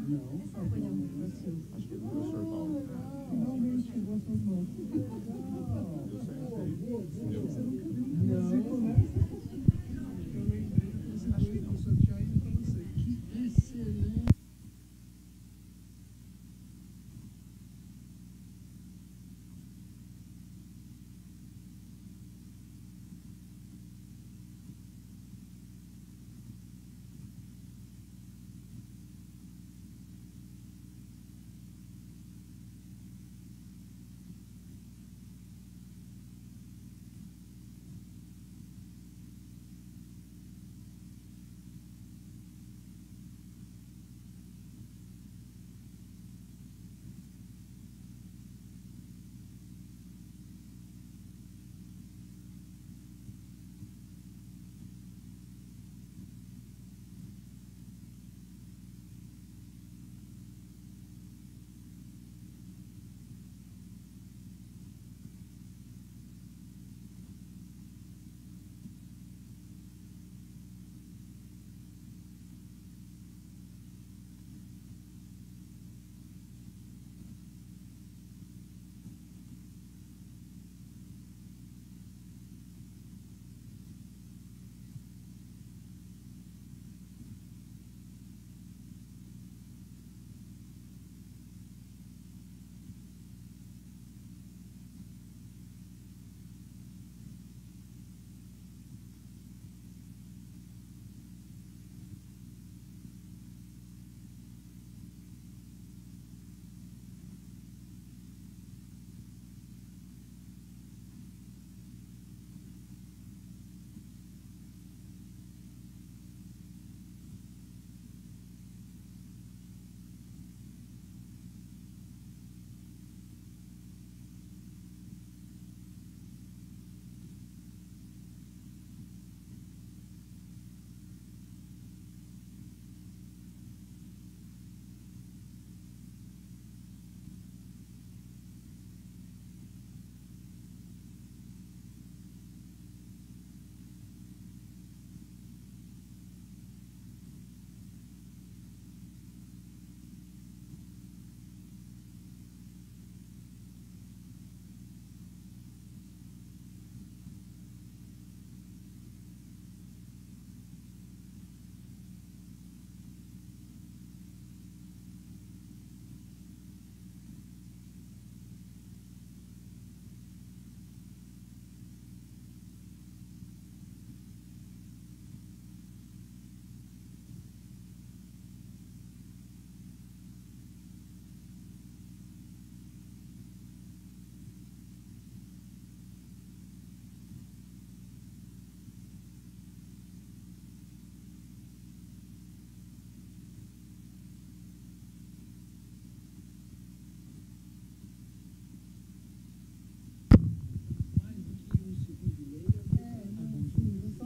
Acho que é do professor Paulo. Finalmente chegou a suas mãos. Acho que não. Que excelente.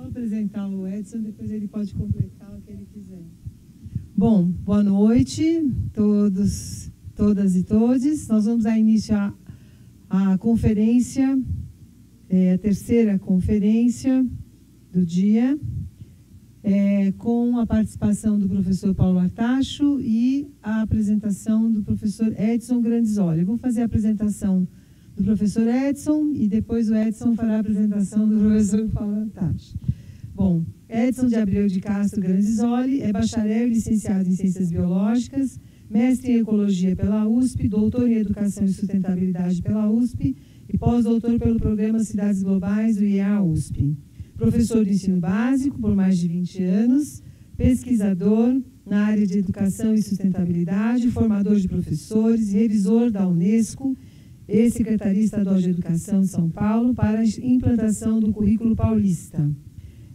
Apresentar o Edson, depois ele pode completar o que ele quiser. Bom, boa noite todos, todas e todes. Nós vamos dar início à conferência, a terceira conferência do dia, com a participação do professor Paulo Artacho e a apresentação do professor Edson Grandisoli. Eu vou fazer a apresentação do professor Edson e depois o Edson fará a apresentação do professor Paulo Artacho. Bom, Edson de Abreu de Castro Grandisoli é bacharel e licenciado em Ciências Biológicas, mestre em Ecologia pela USP, doutor em Educação e Sustentabilidade pela USP e pós-doutor pelo Programa Cidades Globais do IEA-USP. Professor de ensino básico por mais de 20 anos, pesquisador na área de Educação e Sustentabilidade, formador de professores, revisor da Unesco e secretarista estadual de Educação de São Paulo para a implantação do currículo paulista.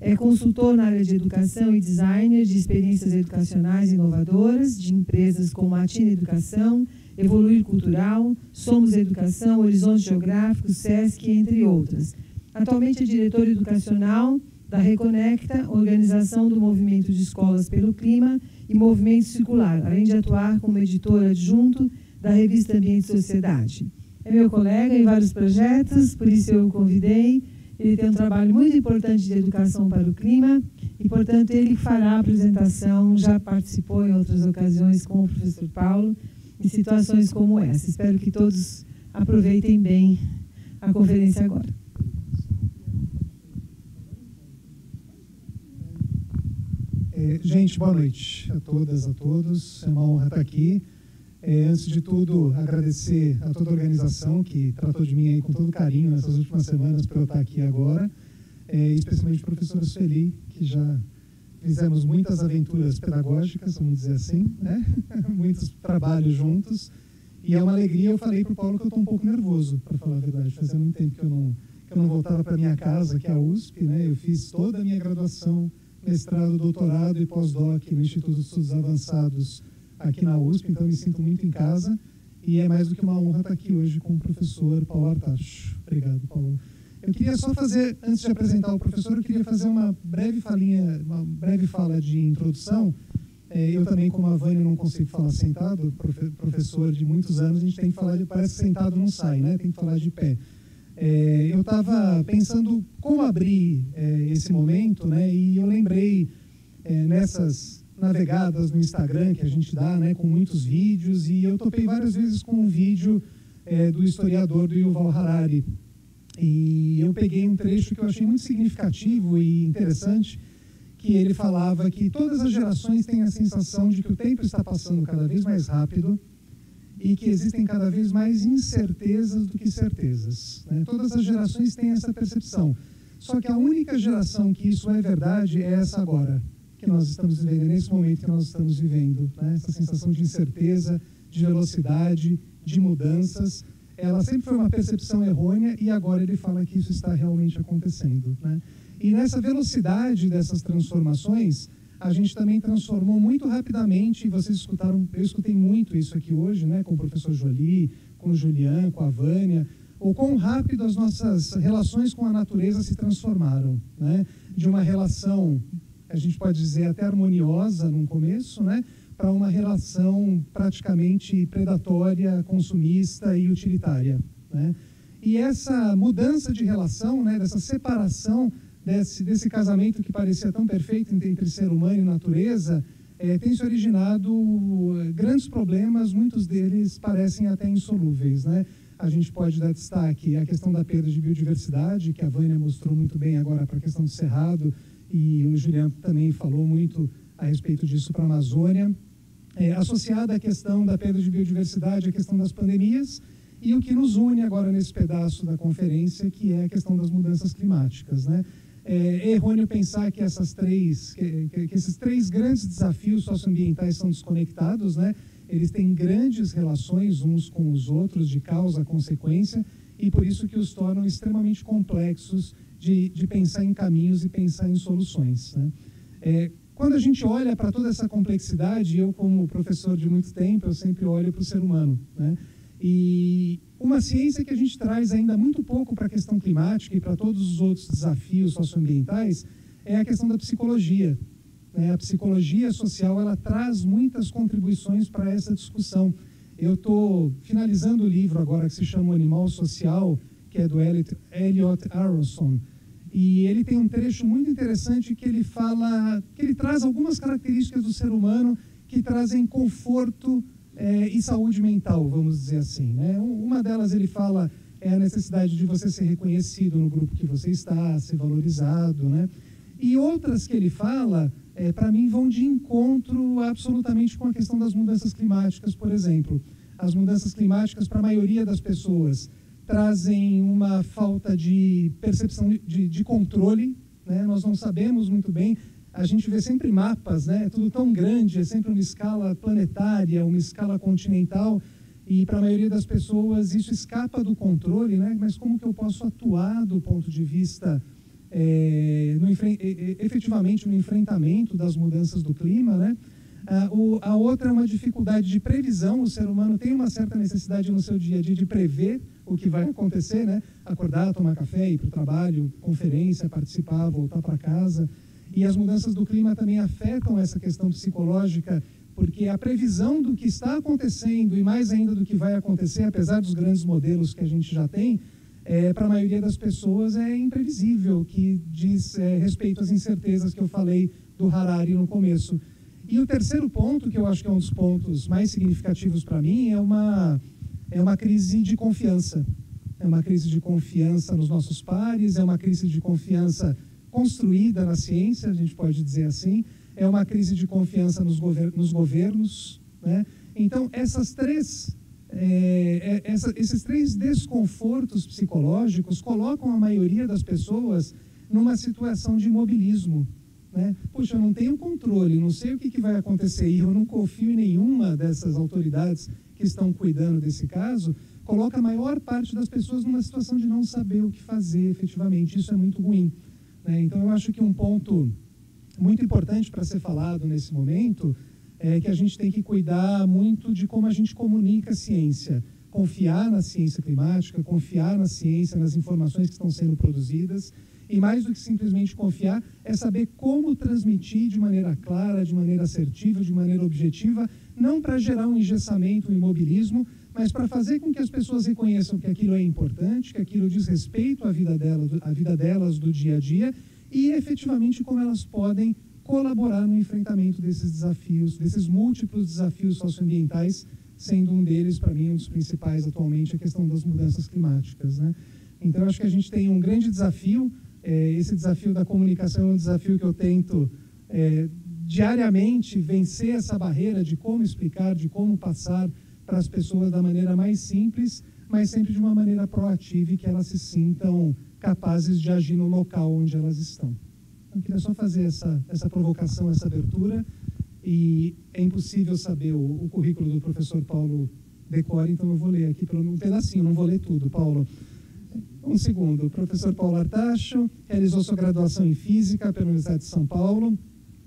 É consultor na área de educação e designer de experiências educacionais inovadoras, de empresas como a Atina Educação, Evoluir Cultural, Somos Educação, Horizonte Geográfico, SESC, entre outras. Atualmente é diretor educacional da Reconecta, organização do Movimento de Escolas pelo Clima e Movimento Circular, além de atuar como editor adjunto da revista Ambiente e Sociedade. É meu colega em vários projetos, por isso eu o convidei. Ele tem um trabalho muito importante de educação para o clima e, portanto, ele fará a apresentação, já participou em outras ocasiões com o professor Paulo, em situações como essa. Espero que todos aproveitem bem a conferência agora. Gente, boa noite a todas, a todos. É uma honra estar aqui. Antes de tudo, agradecer a toda a organização que tratou de mim aí com todo carinho nessas últimas semanas para eu estar aqui agora, especialmente a professora Sueli, que já fizemos muitas aventuras pedagógicas, vamos dizer assim, né? Muitos trabalhos juntos, e é uma alegria. Eu falei para o Paulo que eu estou um pouco nervoso, para falar a verdade. Fazia muito tempo que eu não voltava para minha casa, que é a USP, né? Eu fiz toda a minha graduação, mestrado, doutorado e pós-doc no Instituto de Estudos Avançados aqui na USP, então eu me sinto muito em casa, e é mais do que uma honra estar aqui hoje com o professor Paulo Artacho. Obrigado, Paulo. Eu queria só fazer, antes de apresentar o professor, eu queria fazer uma breve fala de introdução. Eu também, como a Vânia, não consigo falar sentado, professor de muitos anos, a gente tem que falar, parece que sentado não sai, né? Tem que falar de pé. Eu estava pensando como abrir esse momento, né? E eu lembrei nessas navegadas no Instagram que a gente dá, né, com muitos vídeos, e eu topei várias vezes com um vídeo do historiador do Yuval Harari, e eu peguei um trecho que eu achei muito significativo e interessante, que ele falava que todas as gerações têm a sensação de que o tempo está passando cada vez mais rápido e que existem cada vez mais incertezas do que certezas, né? Todas as gerações têm essa percepção, só que a única geração que isso é verdade é essa agora, que nós estamos vivendo, nesse momento que nós estamos vivendo, né? Essa sensação de incerteza, de velocidade, de mudanças, ela sempre foi uma percepção errônea, e agora ele fala que isso está realmente acontecendo, né? E nessa velocidade dessas transformações, a gente também transformou muito rapidamente, e vocês escutaram, eu escutei muito isso aqui hoje, né, com o professor Jolie, com o Julian, com a Vânia, o quão rápido as nossas relações com a natureza se transformaram, né? De uma relação, a gente pode dizer até harmoniosa no começo, né, para uma relação praticamente predatória, consumista e utilitária, né? E essa mudança de relação, né, dessa separação desse casamento que parecia tão perfeito entre ser humano e natureza, tem se originado grandes problemas, muitos deles parecem até insolúveis, né? A gente pode dar destaque à questão da perda de biodiversidade, que a Vânia mostrou muito bem agora para a questão do Cerrado, e o Juliano também falou muito a respeito disso para a Amazônia, associada à questão da perda de biodiversidade, a questão das pandemias, e o que nos une agora nesse pedaço da conferência, que é a questão das mudanças climáticas, né? É errôneo pensar que esses três grandes desafios socioambientais são desconectados, né? Eles têm grandes relações uns com os outros, de causa-consequência, e por isso que os tornam extremamente complexos de pensar em caminhos e pensar em soluções, né? Quando a gente olha para toda essa complexidade, eu, como professor de muito tempo, eu sempre olho para o ser humano, né? E uma ciência que a gente traz ainda muito pouco para a questão climática e para todos os outros desafios socioambientais é a questão da psicologia, né? A psicologia social, ela traz muitas contribuições para essa discussão. Eu estou finalizando o livro agora que se chama O Animal Social, que é do Elliot Aronson, e ele tem um trecho muito interessante que ele fala, que ele traz algumas características do ser humano que trazem conforto e saúde mental, vamos dizer assim, né? Uma delas ele fala a necessidade de você ser reconhecido no grupo que você está, ser valorizado, né? E outras que ele fala, para mim, vão de encontro absolutamente com a questão das mudanças climáticas, por exemplo. As mudanças climáticas, para a maioria das pessoas, trazem uma falta de percepção de controle, né? Nós não sabemos muito bem. A gente vê sempre mapas, né? É tudo tão grande, é sempre uma escala planetária, uma escala continental, e para a maioria das pessoas isso escapa do controle, né? Mas como que eu posso atuar do ponto de vista, efetivamente, no enfrentamento das mudanças do clima, né? A outra é uma dificuldade de previsão. O ser humano tem uma certa necessidade no seu dia a dia de prever o que vai acontecer, né? Acordar, tomar café, ir para o trabalho, conferência, participar, voltar para casa. E as mudanças do clima também afetam essa questão psicológica, porque a previsão do que está acontecendo e mais ainda do que vai acontecer, apesar dos grandes modelos que a gente já tem, para a maioria das pessoas é imprevisível, que diz respeito às incertezas que eu falei do Harari no começo. E o terceiro ponto, que eu acho que é um dos pontos mais significativos para mim, é uma crise de confiança. É uma crise de confiança nos nossos pares, é uma crise de confiança construída na ciência, a gente pode dizer assim, é uma crise de confiança nos governos, né? Então, esses três desconfortos psicológicos colocam a maioria das pessoas numa situação de imobilismo, né? Poxa, eu não tenho controle, não sei o que vai acontecer e eu não confio em nenhuma dessas autoridades que estão cuidando desse caso, coloca a maior parte das pessoas numa situação de não saber o que fazer efetivamente. Isso é muito ruim, né? Então, eu acho que um ponto muito importante para ser falado nesse momento é que a gente tem que cuidar muito de como a gente comunica a ciência, confiar na ciência climática, confiar na ciência, nas informações que estão sendo produzidas, e mais do que simplesmente confiar, é saber como transmitir de maneira clara, de maneira assertiva, de maneira objetiva, não para gerar um engessamento, um imobilismo, mas para fazer com que as pessoas reconheçam que aquilo é importante, que aquilo diz respeito à vida delas do dia a dia, e efetivamente como elas podem colaborar no enfrentamento desses desafios, desses múltiplos desafios socioambientais, sendo um deles, para mim, um dos principais atualmente, a questão das mudanças climáticas, né? Então, eu acho que a gente tem um grande desafio. Esse desafio da comunicação é um desafio que eu tento diariamente vencer essa barreira de como explicar, de como passar para as pessoas da maneira mais simples, mas sempre de uma maneira proativa e que elas se sintam capazes de agir no local onde elas estão. Eu queria só fazer essa provocação, essa abertura, e é impossível saber o currículo do professor Paulo Decore, então eu vou ler aqui um pedacinho, não vou ler tudo, Paulo. Um segundo. O professor Paulo Artacho realizou sua graduação em Física pela Universidade de São Paulo,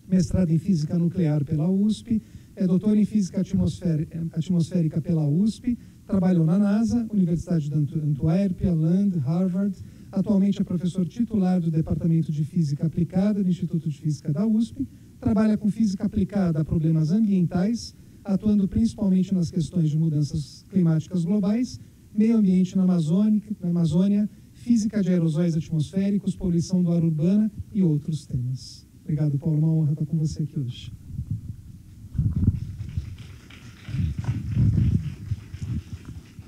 mestrado em Física Nuclear pela USP, é doutor em Física Atmosférica pela USP, trabalhou na NASA, Universidade de Antuérpia, Lund, Harvard. Atualmente é professor titular do Departamento de Física Aplicada do Instituto de Física da USP, trabalha com física aplicada a problemas ambientais, atuando principalmente nas questões de mudanças climáticas globais, meio ambiente na Amazônia, física de aerosóis atmosféricos, poluição do ar urbana e outros temas. Obrigado, Paulo, uma honra estar com você aqui hoje.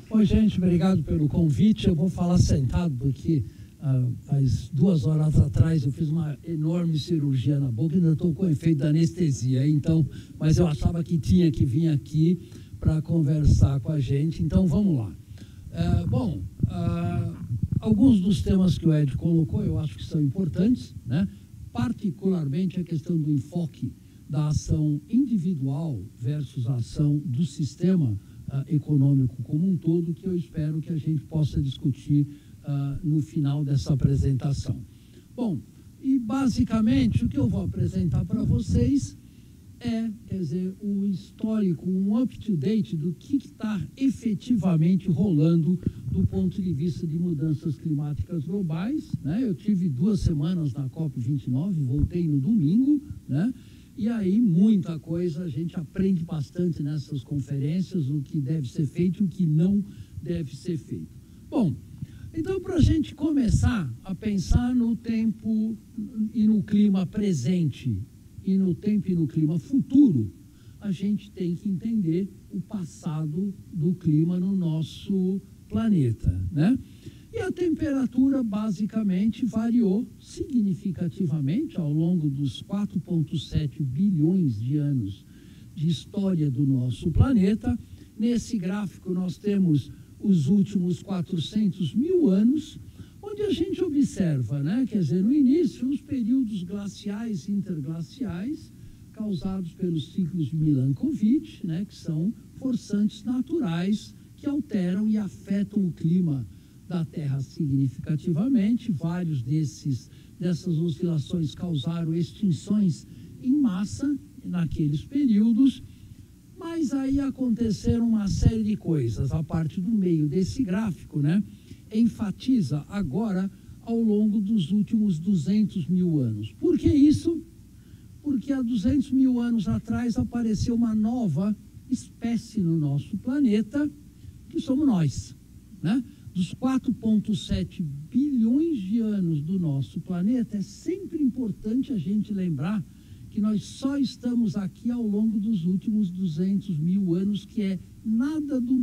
Oi, gente, obrigado pelo convite. Eu vou falar sentado porque às 2 horas atrás eu fiz uma enorme cirurgia na boca e ainda estou com o efeito da anestesia. Então, mas eu achava que tinha que vir aqui para conversar com a gente. Então, vamos lá. Alguns dos temas que o Ed colocou eu acho que são importantes, né? Particularmente a questão do enfoque da ação individual versus a ação do sistema econômico como um todo, que eu espero que a gente possa discutir no final dessa apresentação. Bom, e basicamente o que eu vou apresentar para vocês quer dizer, o histórico, um up-to-date do que está efetivamente rolando do ponto de vista de mudanças climáticas globais, né? Eu tive 2 semanas na COP29, voltei no domingo, né? E aí muita coisa, a gente aprende bastante nessas conferências, o que deve ser feito e o que não deve ser feito. Bom, então para a gente começar a pensar no tempo e no clima presente, e no tempo e no clima futuro, a gente tem que entender o passado do clima no nosso planeta, né? E a temperatura basicamente variou significativamente ao longo dos 4,7 bilhões de anos de história do nosso planeta. Nesse gráfico nós temos os últimos 400 mil anos, onde a gente observa, né, quer dizer, no início, os períodos glaciais e interglaciais causados pelos ciclos de Milankovitch, né, que são forçantes naturais que alteram e afetam o clima da Terra significativamente. Vários dessas oscilações causaram extinções em massa naqueles períodos, mas aí aconteceram uma série de coisas. A parte do meio desse gráfico, né, enfatiza agora ao longo dos últimos 200 mil anos. Por que isso? Porque há 200 mil anos atrás apareceu uma nova espécie no nosso planeta, que somos nós, né? dos 4,7 bilhões de anos do nosso planeta, é sempre importante a gente lembrar que nós só estamos aqui ao longo dos últimos 200 mil anos, que é nada do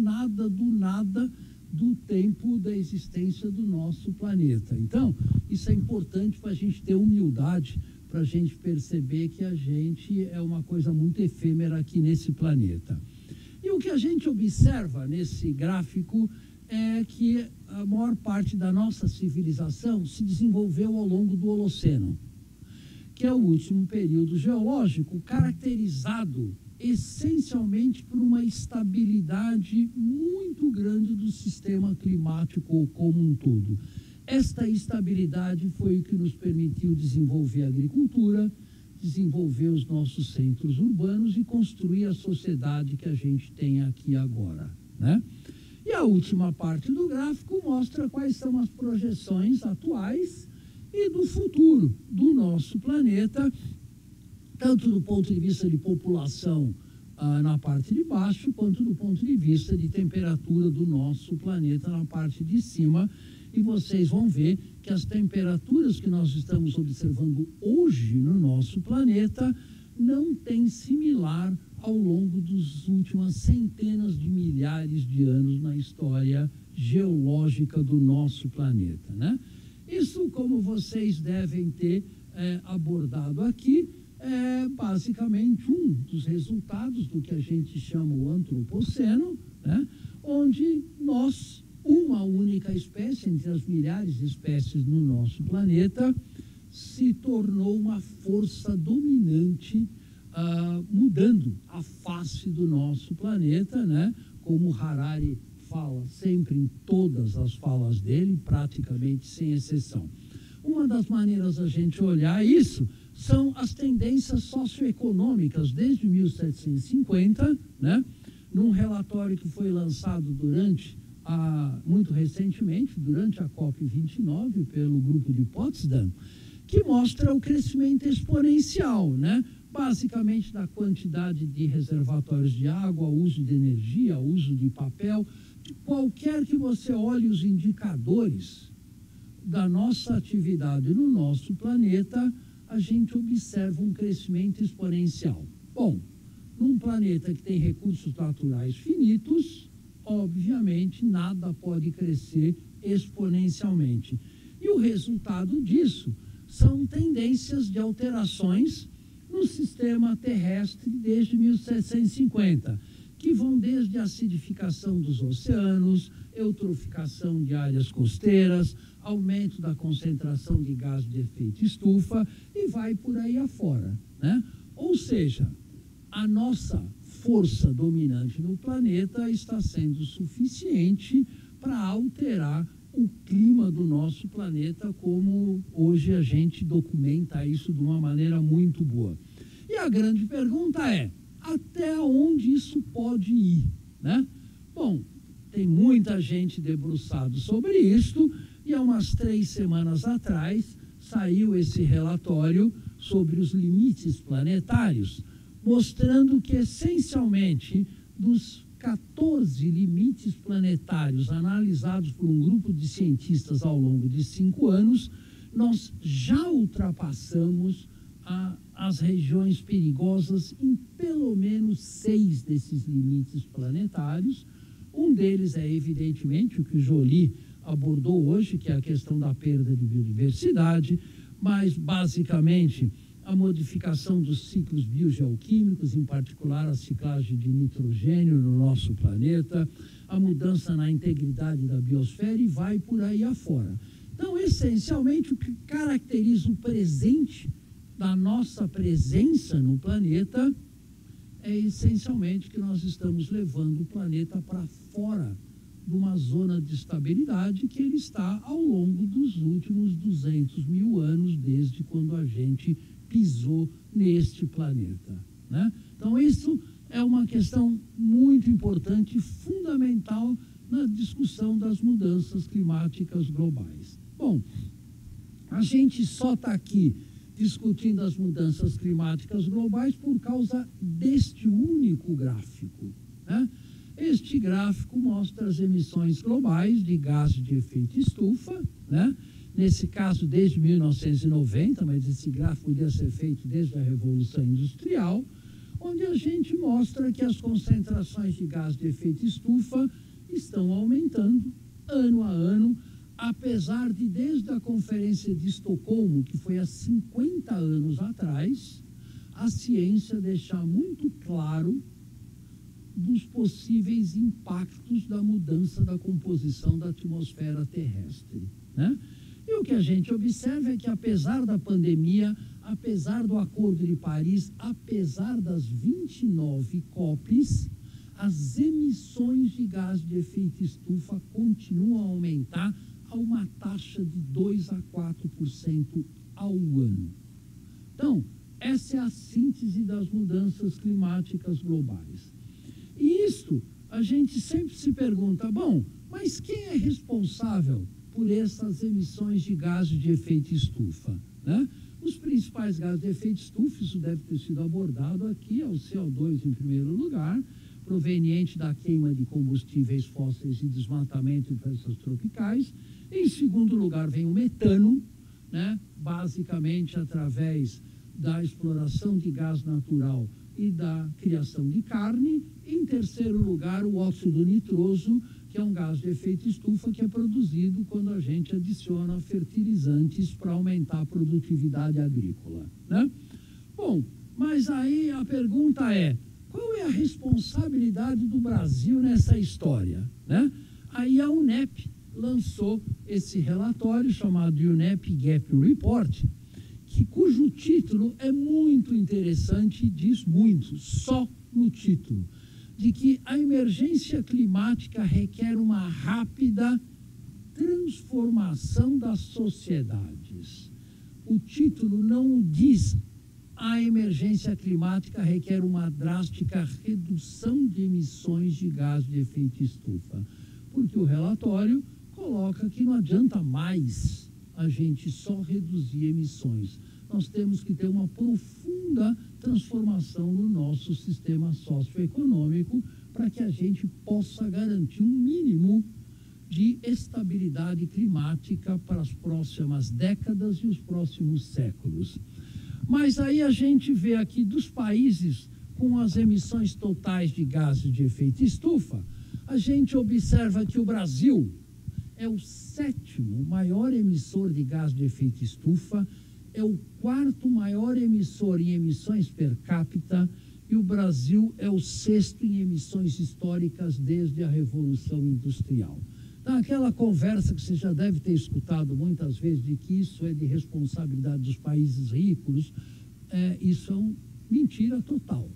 tempo da existência do nosso planeta. Então, isso é importante para a gente ter humildade, para a gente perceber que a gente é uma coisa muito efêmera aqui nesse planeta. E o que a gente observa nesse gráfico é que a maior parte da nossa civilização se desenvolveu ao longo do Holoceno, que é o último período geológico caracterizado essencialmente por uma estabilidade muito grande do sistema climático como um todo. Esta estabilidade foi o que nos permitiu desenvolver a agricultura, desenvolver os nossos centros urbanos e construir a sociedade que a gente tem aqui agora, né? E a última parte do gráfico mostra quais são as projeções atuais e do futuro do nosso planeta, tanto do ponto de vista de população na parte de baixo, quanto do ponto de vista de temperatura do nosso planeta na parte de cima. E vocês vão ver que as temperaturas que nós estamos observando hoje no nosso planeta não têm similar ao longo das últimas centenas de milhares de anos na história geológica do nosso planeta, né? Isso, como vocês devem ter abordado aqui, é basicamente um dos resultados do que a gente chama o antropoceno, né? Onde nós, uma única espécie entre as milhares de espécies no nosso planeta, se tornou uma força dominante, mudando a face do nosso planeta, né? Como Harari fala sempre em todas as falas dele, praticamente sem exceção. Uma das maneiras da gente olhar isso são as tendências socioeconômicas desde 1750, né? Num relatório que foi lançado muito recentemente, durante a COP29, pelo grupo de Potsdam, que mostra o crescimento exponencial, né? Basicamente da quantidade de reservatórios de água, uso de energia, uso de papel. Qualquer que você olhe os indicadores da nossa atividade no nosso planeta, a gente observa um crescimento exponencial. Bom, num planeta que tem recursos naturais finitos, obviamente nada pode crescer exponencialmente. E o resultado disso são tendências de alterações no sistema terrestre desde 1750, que vão desde a acidificação dos oceanos, eutroficação de áreas costeiras, aumento da concentração de gás de efeito estufa e vai por aí afora, né? Ou seja, a nossa força dominante no planeta está sendo suficiente para alterar o clima do nosso planeta, como hoje a gente documenta isso de uma maneira muito boa. E a grande pergunta é, até onde isso pode ir, né? Bom, tem muita gente debruçado sobre isso, e há umas 3 semanas atrás saiu esse relatório sobre os limites planetários, mostrando que, essencialmente, dos 14 limites planetários analisados por um grupo de cientistas ao longo de 5 anos, nós já ultrapassamos as regiões perigosas em pelo menos 6 desses limites planetários. Um deles é, evidentemente, o que o Joly abordou hoje, que é a questão da perda de biodiversidade, mas, basicamente, a modificação dos ciclos biogeoquímicos, em particular a ciclagem de nitrogênio no nosso planeta, a mudança na integridade da biosfera e vai por aí afora. Então, essencialmente, o que caracteriza o presente da nossa presença no planeta é essencialmente que nós estamos levando o planeta para fora de uma zona de estabilidade que ele está ao longo dos últimos 200 mil anos, desde quando a gente pisou neste planeta, né? Então, isso é uma questão muito importante e fundamental na discussão das mudanças climáticas globais. Bom, a gente só está aqui discutindo as mudanças climáticas globais por causa deste único gráfico, né? este gráfico mostra as emissões globais de gases de efeito estufa, né? Nesse caso desde 1990, mas esse gráfico podia ser feito desde a Revolução Industrial, onde a gente mostra que as concentrações de gás de efeito estufa estão aumentando ano a ano, apesar de, desde a Conferência de Estocolmo, que foi há 50 anos atrás, a ciência deixar muito claro dos possíveis impactos da mudança da composição da atmosfera terrestre, né? E o que a gente observa é que, apesar da pandemia, apesar do Acordo de Paris, apesar das 29 COPs, as emissões de gás de efeito estufa continuam a aumentar a uma taxa de 2 a 4% ao ano. Então, essa é a síntese das mudanças climáticas globais. E isto, a gente sempre se pergunta, bom, mas quem é responsável por essas emissões de gases de efeito estufa, né? Os principais gases de efeito estufa, isso deve ter sido abordado aqui, é o CO2 em primeiro lugar, proveniente da queima de combustíveis fósseis e desmatamento em florestas tropicais. Em segundo lugar vem o metano, né? Basicamente através da exploração de gás natural e da criação de carne. Em terceiro lugar, o óxido nitroso, que é um gás de efeito estufa que é produzido quando a gente adiciona fertilizantes para aumentar a produtividade agrícola, né? Bom, mas aí a pergunta é, qual é a responsabilidade do Brasil nessa história, né? Aí a UNEP lançou esse relatório chamado UNEP Gap Report, cujo título é muito interessante e diz muito, só no título, de que a emergência climática requer uma rápida transformação das sociedades. O título não diz a emergência climática requer uma drástica redução de emissões de gás de efeito estufa, porque o relatório coloca que não adianta mais a gente só reduzir emissões. Nós temos que ter uma profunda transformação no nosso sistema socioeconômico para que a gente possa garantir um mínimo de estabilidade climática para as próximas décadas e os próximos séculos. Mas aí a gente vê aqui dos países com as emissões totais de gases de efeito estufa, a gente observa que o Brasil é o 7º maior emissor de gás de efeito estufa, é o 4º maior emissor em emissões per capita e o Brasil é o 6º em emissões históricas desde a Revolução Industrial. Então, aquela conversa que você já deve ter escutado muitas vezes de que isso é de responsabilidade dos países ricos, isso é mentira total,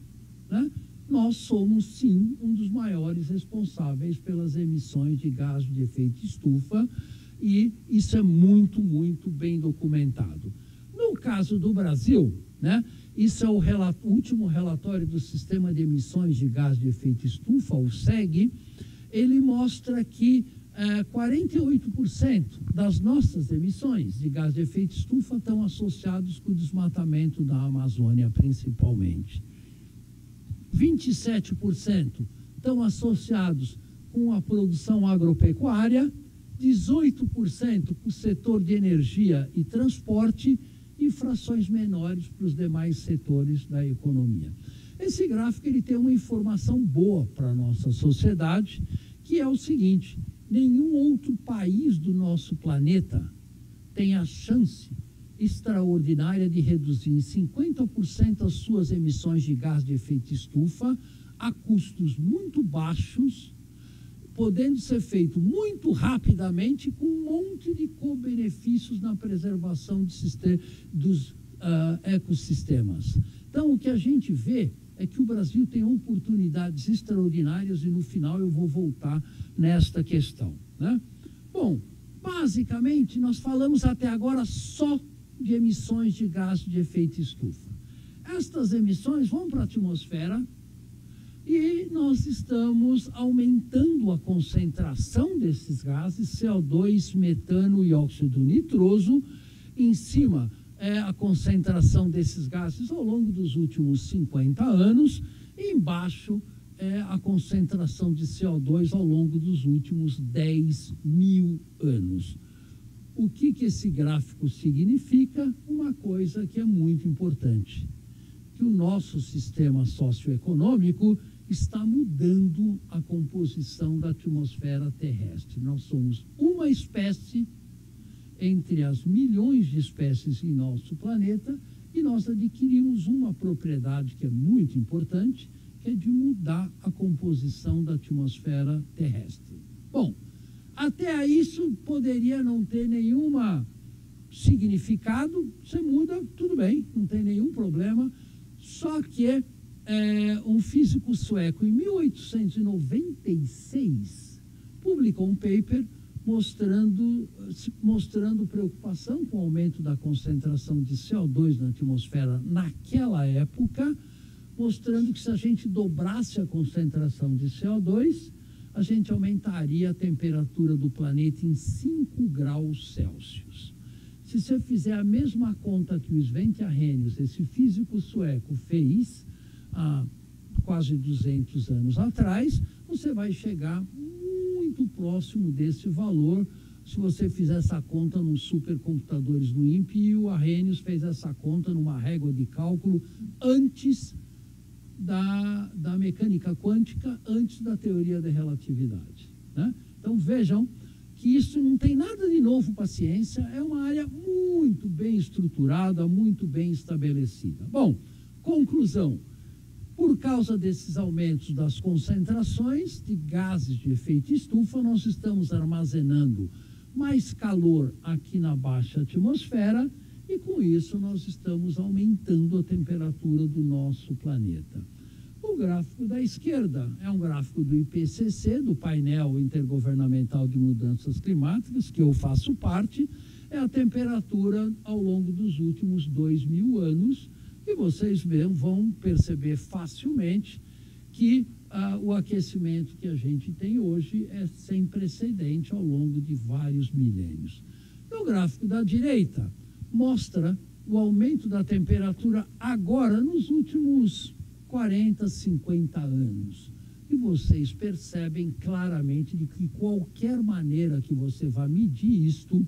né? Nós somos, sim, um dos maiores responsáveis pelas emissões de gás de efeito estufa e isso é muito, muito bem documentado. No caso do Brasil, né, isso é o último relatório do Sistema de Emissões de Gás de Efeito Estufa, o SEG, ele mostra que 48% das nossas emissões de gás de efeito estufa estão associados com o desmatamento da Amazônia, principalmente. 27% estão associados com a produção agropecuária, 18% com o setor de energia e transporte e frações menores para os demais setores da economia. Esse gráfico ele tem uma informação boa para a nossa sociedade, que é o seguinte: nenhum outro país do nosso planeta tem a chance extraordinária de reduzir em 50% as suas emissões de gás de efeito estufa a custos muito baixos, podendo ser feito muito rapidamente com um monte de co-benefícios na preservação dos ecossistemas. Então, o que a gente vê é que o Brasil tem oportunidades extraordinárias e no final eu vou voltar nesta questão, né? Bom, basicamente nós falamos até agora só de emissões de gás de efeito estufa. Estas emissões vão para a atmosfera e nós estamos aumentando a concentração desses gases, CO2, metano e óxido nitroso. Em cima é a concentração desses gases ao longo dos últimos 50 anos, e embaixo é a concentração de CO2 ao longo dos últimos 10.000 anos. O que esse gráfico significa? Uma coisa que é muito importante, que o nosso sistema socioeconômico está mudando a composição da atmosfera terrestre. Nós somos uma espécie entre as milhões de espécies em nosso planeta e nós adquirimos uma propriedade que é muito importante, que é de mudar a composição da atmosfera terrestre. Bom, até aí isso poderia não ter nenhum significado, você muda, tudo bem, não tem nenhum problema, só que um físico sueco, em 1896, publicou um paper mostrando preocupação com o aumento da concentração de CO2 na atmosfera naquela época, mostrando que se a gente dobrasse a concentração de CO2, a gente aumentaria a temperatura do planeta em 5 graus Celsius. Se você fizer a mesma conta que o Svante Arrhenius, esse físico sueco, fez há quase 200 anos atrás, você vai chegar muito próximo desse valor se você fizer essa conta nos supercomputadores do INPE, e o Arrhenius fez essa conta numa régua de cálculo antes da mecânica quântica, antes da teoria da relatividade, né? Então vejam que isso não tem nada de novo para a ciência, é uma área muito bem estruturada, muito bem estabelecida. Bom, conclusão: por causa desses aumentos das concentrações de gases de efeito estufa, nós estamos armazenando mais calor aqui na baixa atmosfera e, com isso, nós estamos aumentando a temperatura do nosso planeta. O gráfico da esquerda é um gráfico do IPCC, do painel intergovernamental de mudanças climáticas, que eu faço parte, é a temperatura ao longo dos últimos 2.000 anos, e vocês vão perceber facilmente que o aquecimento que a gente tem hoje é sem precedente ao longo de vários milênios. O gráfico da direita mostra o aumento da temperatura agora nos últimos 40, 50 anos. E vocês percebem claramente de que qualquer maneira que você vá medir isto,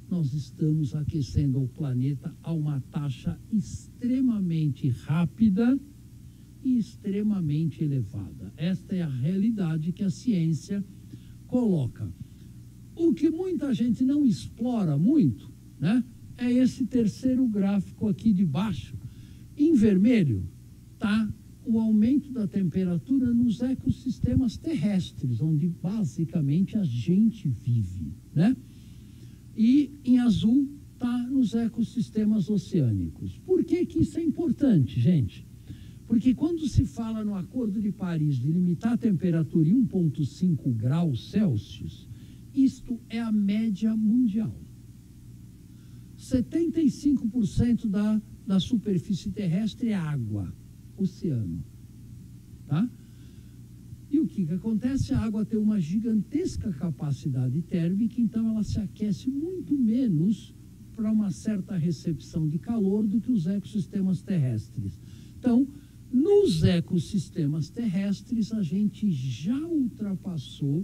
nós estamos aquecendo o planeta a uma taxa extremamente rápida e extremamente elevada. Esta é a realidade que a ciência coloca. O que muita gente não explora muito, né, é esse terceiro gráfico aqui de baixo. Em vermelho está o aumento da temperatura nos ecossistemas terrestres, onde basicamente a gente vive, né? E em azul está nos ecossistemas oceânicos. Por que isso é importante, gente? Porque quando se fala no Acordo de Paris de limitar a temperatura em 1,5 graus Celsius, isto é a média mundial. 75% da superfície terrestre é água, oceano, tá? E o que acontece? A água tem uma gigantesca capacidade térmica, então ela se aquece muito menos para uma certa recepção de calor do que os ecossistemas terrestres. Então, nos ecossistemas terrestres, a gente já ultrapassou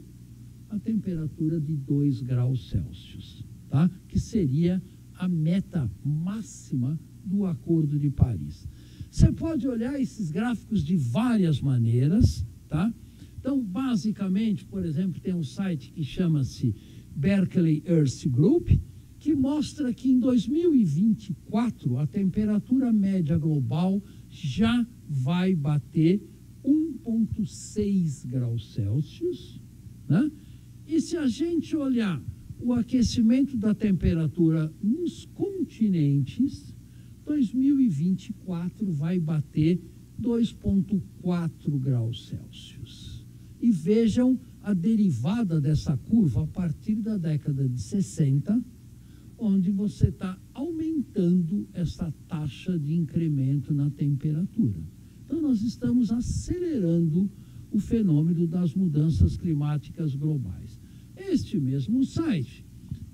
a temperatura de 2 graus Celsius, tá? Que seria a meta máxima do Acordo de Paris. Você pode olhar esses gráficos de várias maneiras, tá? Então, basicamente, por exemplo, tem um site que chama-se Berkeley Earth Group, que mostra que em 2024 a temperatura média global já vai bater 1,6 graus Celsius, né? E se a gente olhar o aquecimento da temperatura nos continentes, 2024 vai bater 2,4 graus Celsius. E vejam a derivada dessa curva a partir da década de 60, onde você está aumentando essa taxa de incremento na temperatura. Então, nós estamos acelerando o fenômeno das mudanças climáticas globais. Este mesmo site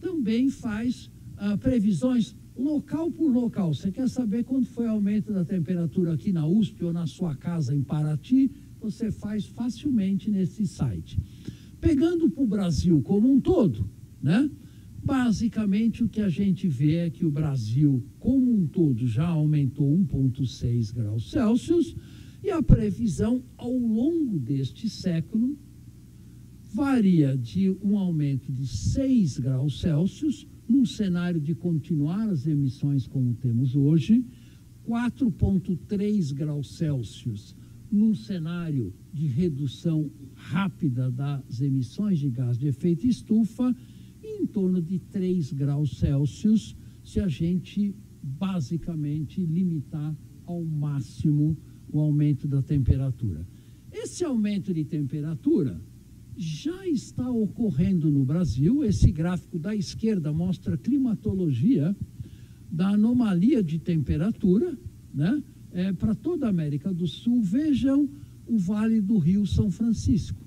também faz previsões local por local. Você quer saber quanto foi o aumento da temperatura aqui na USP ou na sua casa em Paraty? você faz facilmente nesse site. Pegando para o Brasil como um todo, né? Basicamente, o que a gente vê é que o Brasil, como um todo, já aumentou 1,6 graus Celsius e a previsão ao longo deste século varia de um aumento de 6 graus Celsius, num cenário de continuar as emissões como temos hoje, 4,3 graus Celsius, num cenário de redução rápida das emissões de gás de efeito estufa, em torno de 3 graus Celsius, se a gente basicamente limitar ao máximo o aumento da temperatura. Esse aumento de temperatura já está ocorrendo no Brasil. Esse gráfico da esquerda mostra a climatologia da anomalia de temperatura, né? Para toda a América do Sul. Vejam o Vale do Rio São Francisco,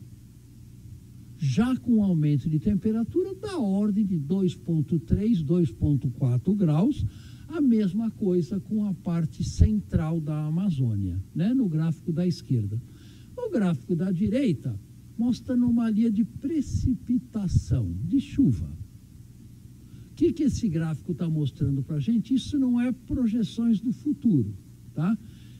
já com aumento de temperatura da ordem de 2,3, 2,4 graus, a mesma coisa com a parte central da Amazônia, né, no gráfico da esquerda. O gráfico da direita mostra anomalia de precipitação, de chuva. O que esse gráfico está mostrando para a gente? Isso não é projeções do futuro, tá?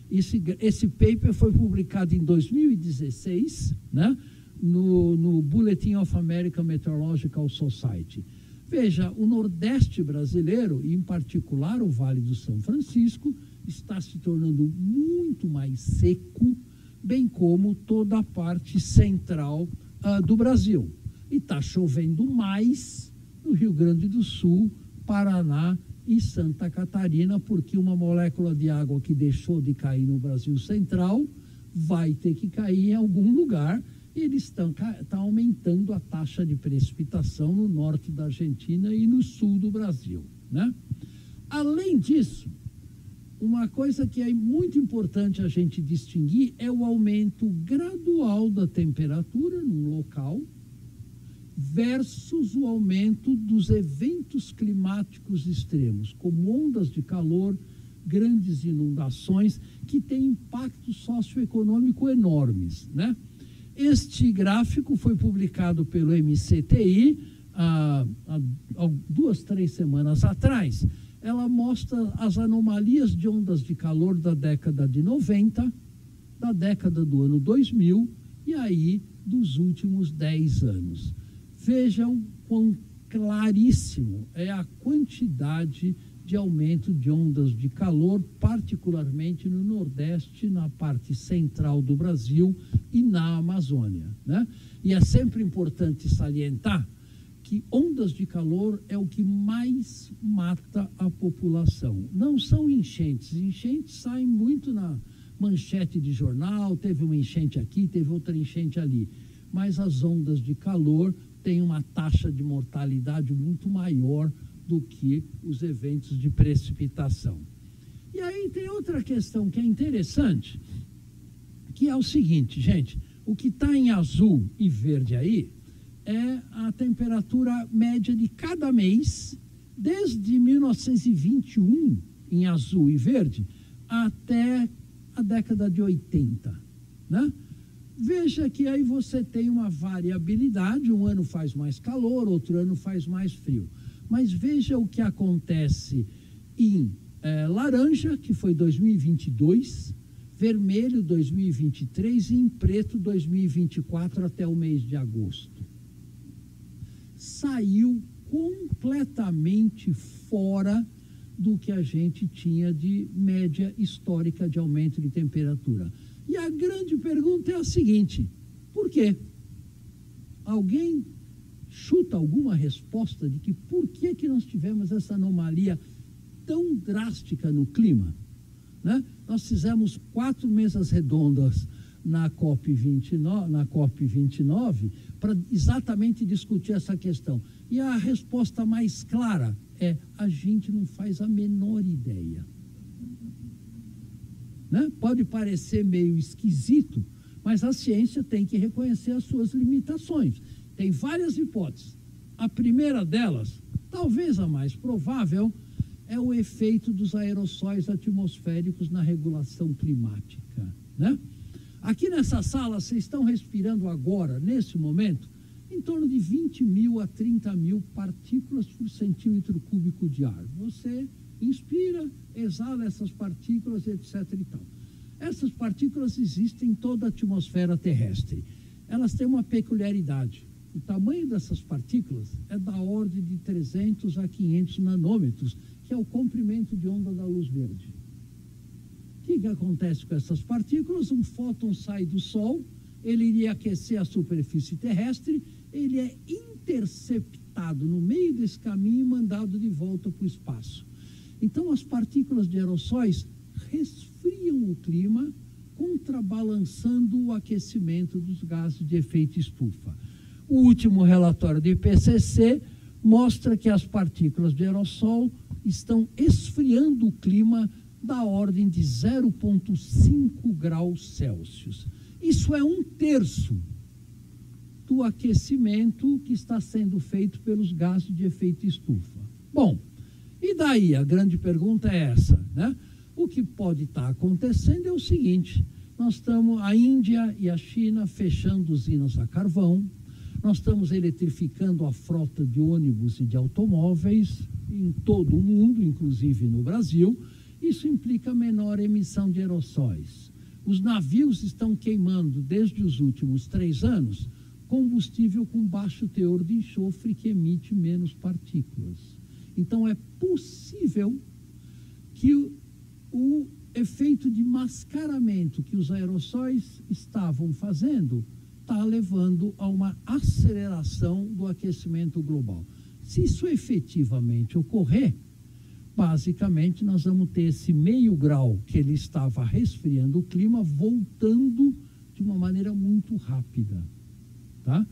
Esse paper foi publicado em 2016, né? No Bulletin of American Meteorological Society. Veja, o Nordeste brasileiro, e em particular o Vale do São Francisco, está se tornando muito mais seco, bem como toda a parte central do Brasil. E está chovendo mais no Rio Grande do Sul, Paraná e Santa Catarina, porque uma molécula de água que deixou de cair no Brasil central vai ter que cair em algum lugar. Eles estão aumentando a taxa de precipitação no norte da Argentina e no sul do Brasil, né? Além disso, uma coisa que é muito importante a gente distinguir é o aumento gradual da temperatura num local versus o aumento dos eventos climáticos extremos, como ondas de calor, grandes inundações, que têm impacto socioeconômico enormes, né? Este gráfico foi publicado pelo MCTI há 2, 3 semanas atrás. Ela mostra as anomalias de ondas de calor da década de 90, da década do ano 2000 e aí dos últimos 10 anos. Vejam quão claríssimo é a quantidade de aumento de ondas de calor, particularmente no Nordeste, na parte central do Brasil e na Amazônia, né? E é sempre importante salientar que ondas de calor é o que mais mata a população. Não são enchentes. Enchentes saem muito na manchete de jornal, teve uma enchente aqui, teve outra enchente ali. Mas as ondas de calor têm uma taxa de mortalidade muito maior do que os eventos de precipitação. E aí tem outra questão que é interessante, que é o seguinte, gente, o que está em azul e verde aí é a temperatura média de cada mês, desde 1921, em azul e verde, até a década de 80, né? Veja que aí você tem uma variabilidade, um ano faz mais calor, outro ano faz mais frio. Mas veja o que acontece em laranja, que foi 2022, vermelho 2023 e em preto 2024 até o mês de agosto. Saiu completamente fora do que a gente tinha de média histórica de aumento de temperatura. E a grande pergunta é a seguinte: por quê? Alguém chuta alguma resposta de que por que nós tivemos essa anomalia tão drástica no clima, né? Nós fizemos 4 mesas redondas na COP29 para exatamente discutir essa questão. E a resposta mais clara é: a gente não faz a menor ideia. Né? Pode parecer meio esquisito, mas a ciência tem que reconhecer as suas limitações. Tem várias hipóteses. A primeira delas, talvez a mais provável, é o efeito dos aerossóis atmosféricos na regulação climática, né? Aqui nessa sala, vocês estão respirando agora, nesse momento, em torno de 20 mil a 30 mil partículas por centímetro cúbico de ar. Você inspira, exala essas partículas, etc. e tal. Essas partículas existem em toda a atmosfera terrestre. Elas têm uma peculiaridade. O tamanho dessas partículas é da ordem de 300 a 500 nanômetros, que é o comprimento de onda da luz verde. O que acontece com essas partículas? Um fóton sai do Sol, ele iria aquecer a superfície terrestre, ele é interceptado no meio desse caminho e mandado de volta para o espaço. Então, as partículas de aerossóis resfriam o clima, contrabalançando o aquecimento dos gases de efeito estufa. O último relatório do IPCC mostra que as partículas de aerossol estão esfriando o clima da ordem de 0,5 graus Celsius. Isso é 1/3 do aquecimento que está sendo feito pelos gases de efeito estufa. Bom, e daí? A grande pergunta é essa, né? O que pode estar acontecendo é o seguinte: nós estamos, a Índia e a China, fechando usinas a carvão, nós estamos eletrificando a frota de ônibus e de automóveis em todo o mundo, inclusive no Brasil. Isso implica menor emissão de aerossóis. Os navios estão queimando, desde os últimos 3 anos, combustível com baixo teor de enxofre que emite menos partículas. Então, é possível que o efeito de mascaramento que os aerossóis estavam fazendo está levando a uma aceleração do aquecimento global. Se isso efetivamente ocorrer, basicamente nós vamos ter esse meio grau que ele estava resfriando o clima voltando de uma maneira muito rápida, tá?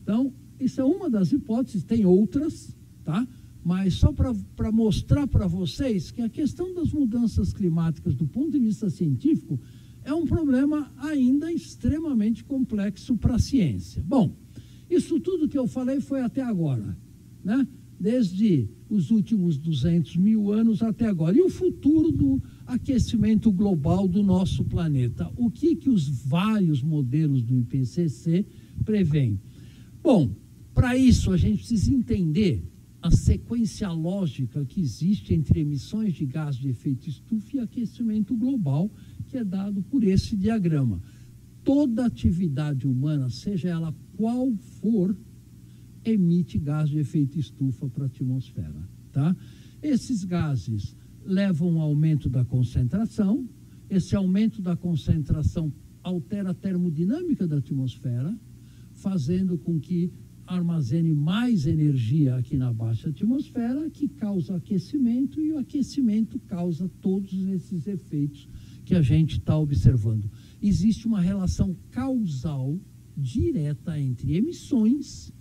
Então, isso é uma das hipóteses, tem outras, tá? Mas só para mostrar para vocês que a questão das mudanças climáticas, do ponto de vista científico, é um problema ainda extremamente complexo para a ciência. Bom, isso tudo que eu falei foi até agora, né? Desde os últimos 200 mil anos até agora. E o futuro do aquecimento global do nosso planeta? O que os vários modelos do IPCC prevêem? Bom, para isso a gente precisa entender a sequência lógica que existe entre emissões de gás de efeito estufa e aquecimento global, que é dado por esse diagrama. Toda atividade humana, seja ela qual for, emite gás de efeito estufa para a atmosfera, tá? Esses gases levam ao aumento da concentração, esse aumento da concentração altera a termodinâmica da atmosfera, fazendo com que armazene mais energia aqui na baixa atmosfera, que causa aquecimento, e o aquecimento causa todos esses efeitos que a gente está observando. Existe uma relação causal direta entre emissões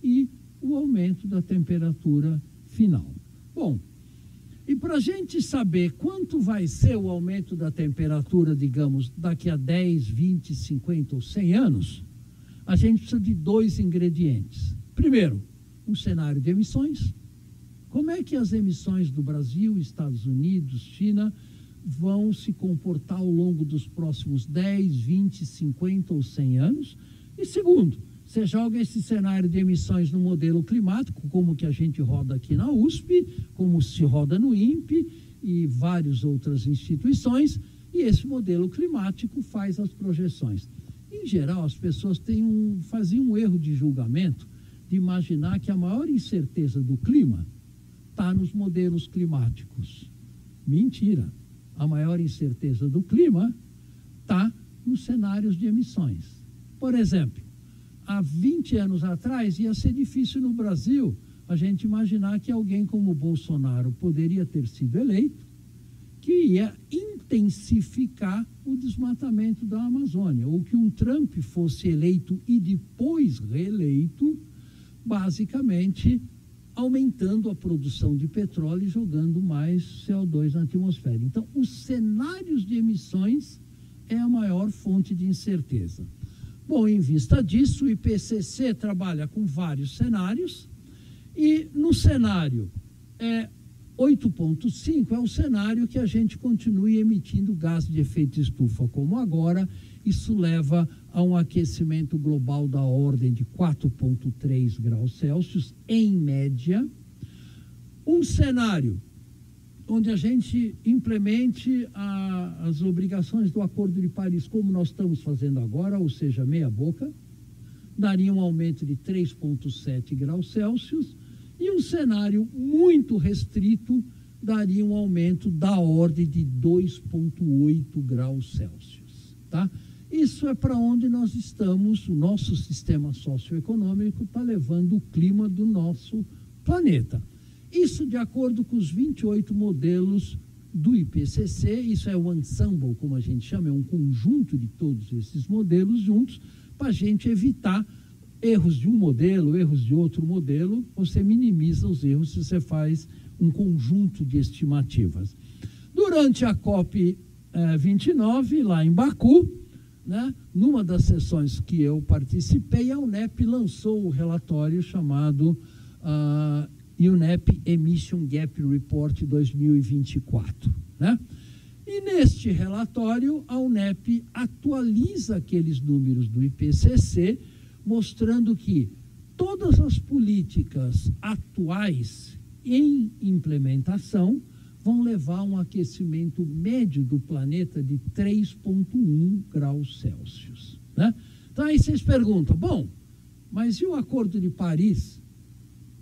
e o aumento da temperatura final. Bom, e para a gente saber quanto vai ser o aumento da temperatura, digamos, daqui a 10, 20, 50 ou 100 anos, a gente precisa de 2 ingredientes. Primeiro, um cenário de emissões. Como é que as emissões do Brasil, Estados Unidos, China vão se comportar ao longo dos próximos 10, 20, 50 ou 100 anos? E segundo, você joga esse cenário de emissões no modelo climático, como que a gente roda aqui na USP, como se roda no INPE e várias outras instituições, e esse modelo climático faz as projeções. Em geral, as pessoas faziam um erro de julgamento de imaginar que a maior incerteza do clima está nos modelos climáticos. Mentira! A maior incerteza do clima está nos cenários de emissões. Por exemplo, há 20 anos atrás ia ser difícil no Brasil a gente imaginar que alguém como Bolsonaro poderia ter sido eleito, que ia intensificar o desmatamento da Amazônia, ou que um Trump fosse eleito e depois reeleito, basicamente aumentando a produção de petróleo e jogando mais CO2 na atmosfera. Então, os cenários de emissões é a maior fonte de incerteza. Bom, em vista disso, o IPCC trabalha com vários cenários, e no cenário 8.5 é o cenário que a gente continue emitindo gás de efeito estufa como agora, isso leva a um aquecimento global da ordem de 4,3 graus Celsius, em média. Um cenário onde a gente implemente as obrigações do Acordo de Paris, como nós estamos fazendo agora, ou seja, meia boca, daria um aumento de 3,7 graus Celsius, e um cenário muito restrito daria um aumento da ordem de 2,8 graus Celsius. Tá? Isso é para onde nós estamos, o nosso sistema socioeconômico está levando o clima do nosso planeta. Isso de acordo com os 28 modelos do IPCC, isso é o ensemble, como a gente chama, é um conjunto de todos esses modelos juntos, para a gente evitar erros de um modelo, erros de outro modelo. Você minimiza os erros se você faz um conjunto de estimativas. Durante a COP29, lá em Baku, né, numa das sessões que eu participei, a UNEP lançou o relatório chamado UNEP Emission Gap Report 2024. Né? E neste relatório, a UNEP atualiza aqueles números do IPCC, mostrando que todas as políticas atuais em implementação vão levar a um aquecimento médio do planeta de 3,1 graus Celsius. Né? Então aí vocês perguntam, bom, mas e o Acordo de Paris,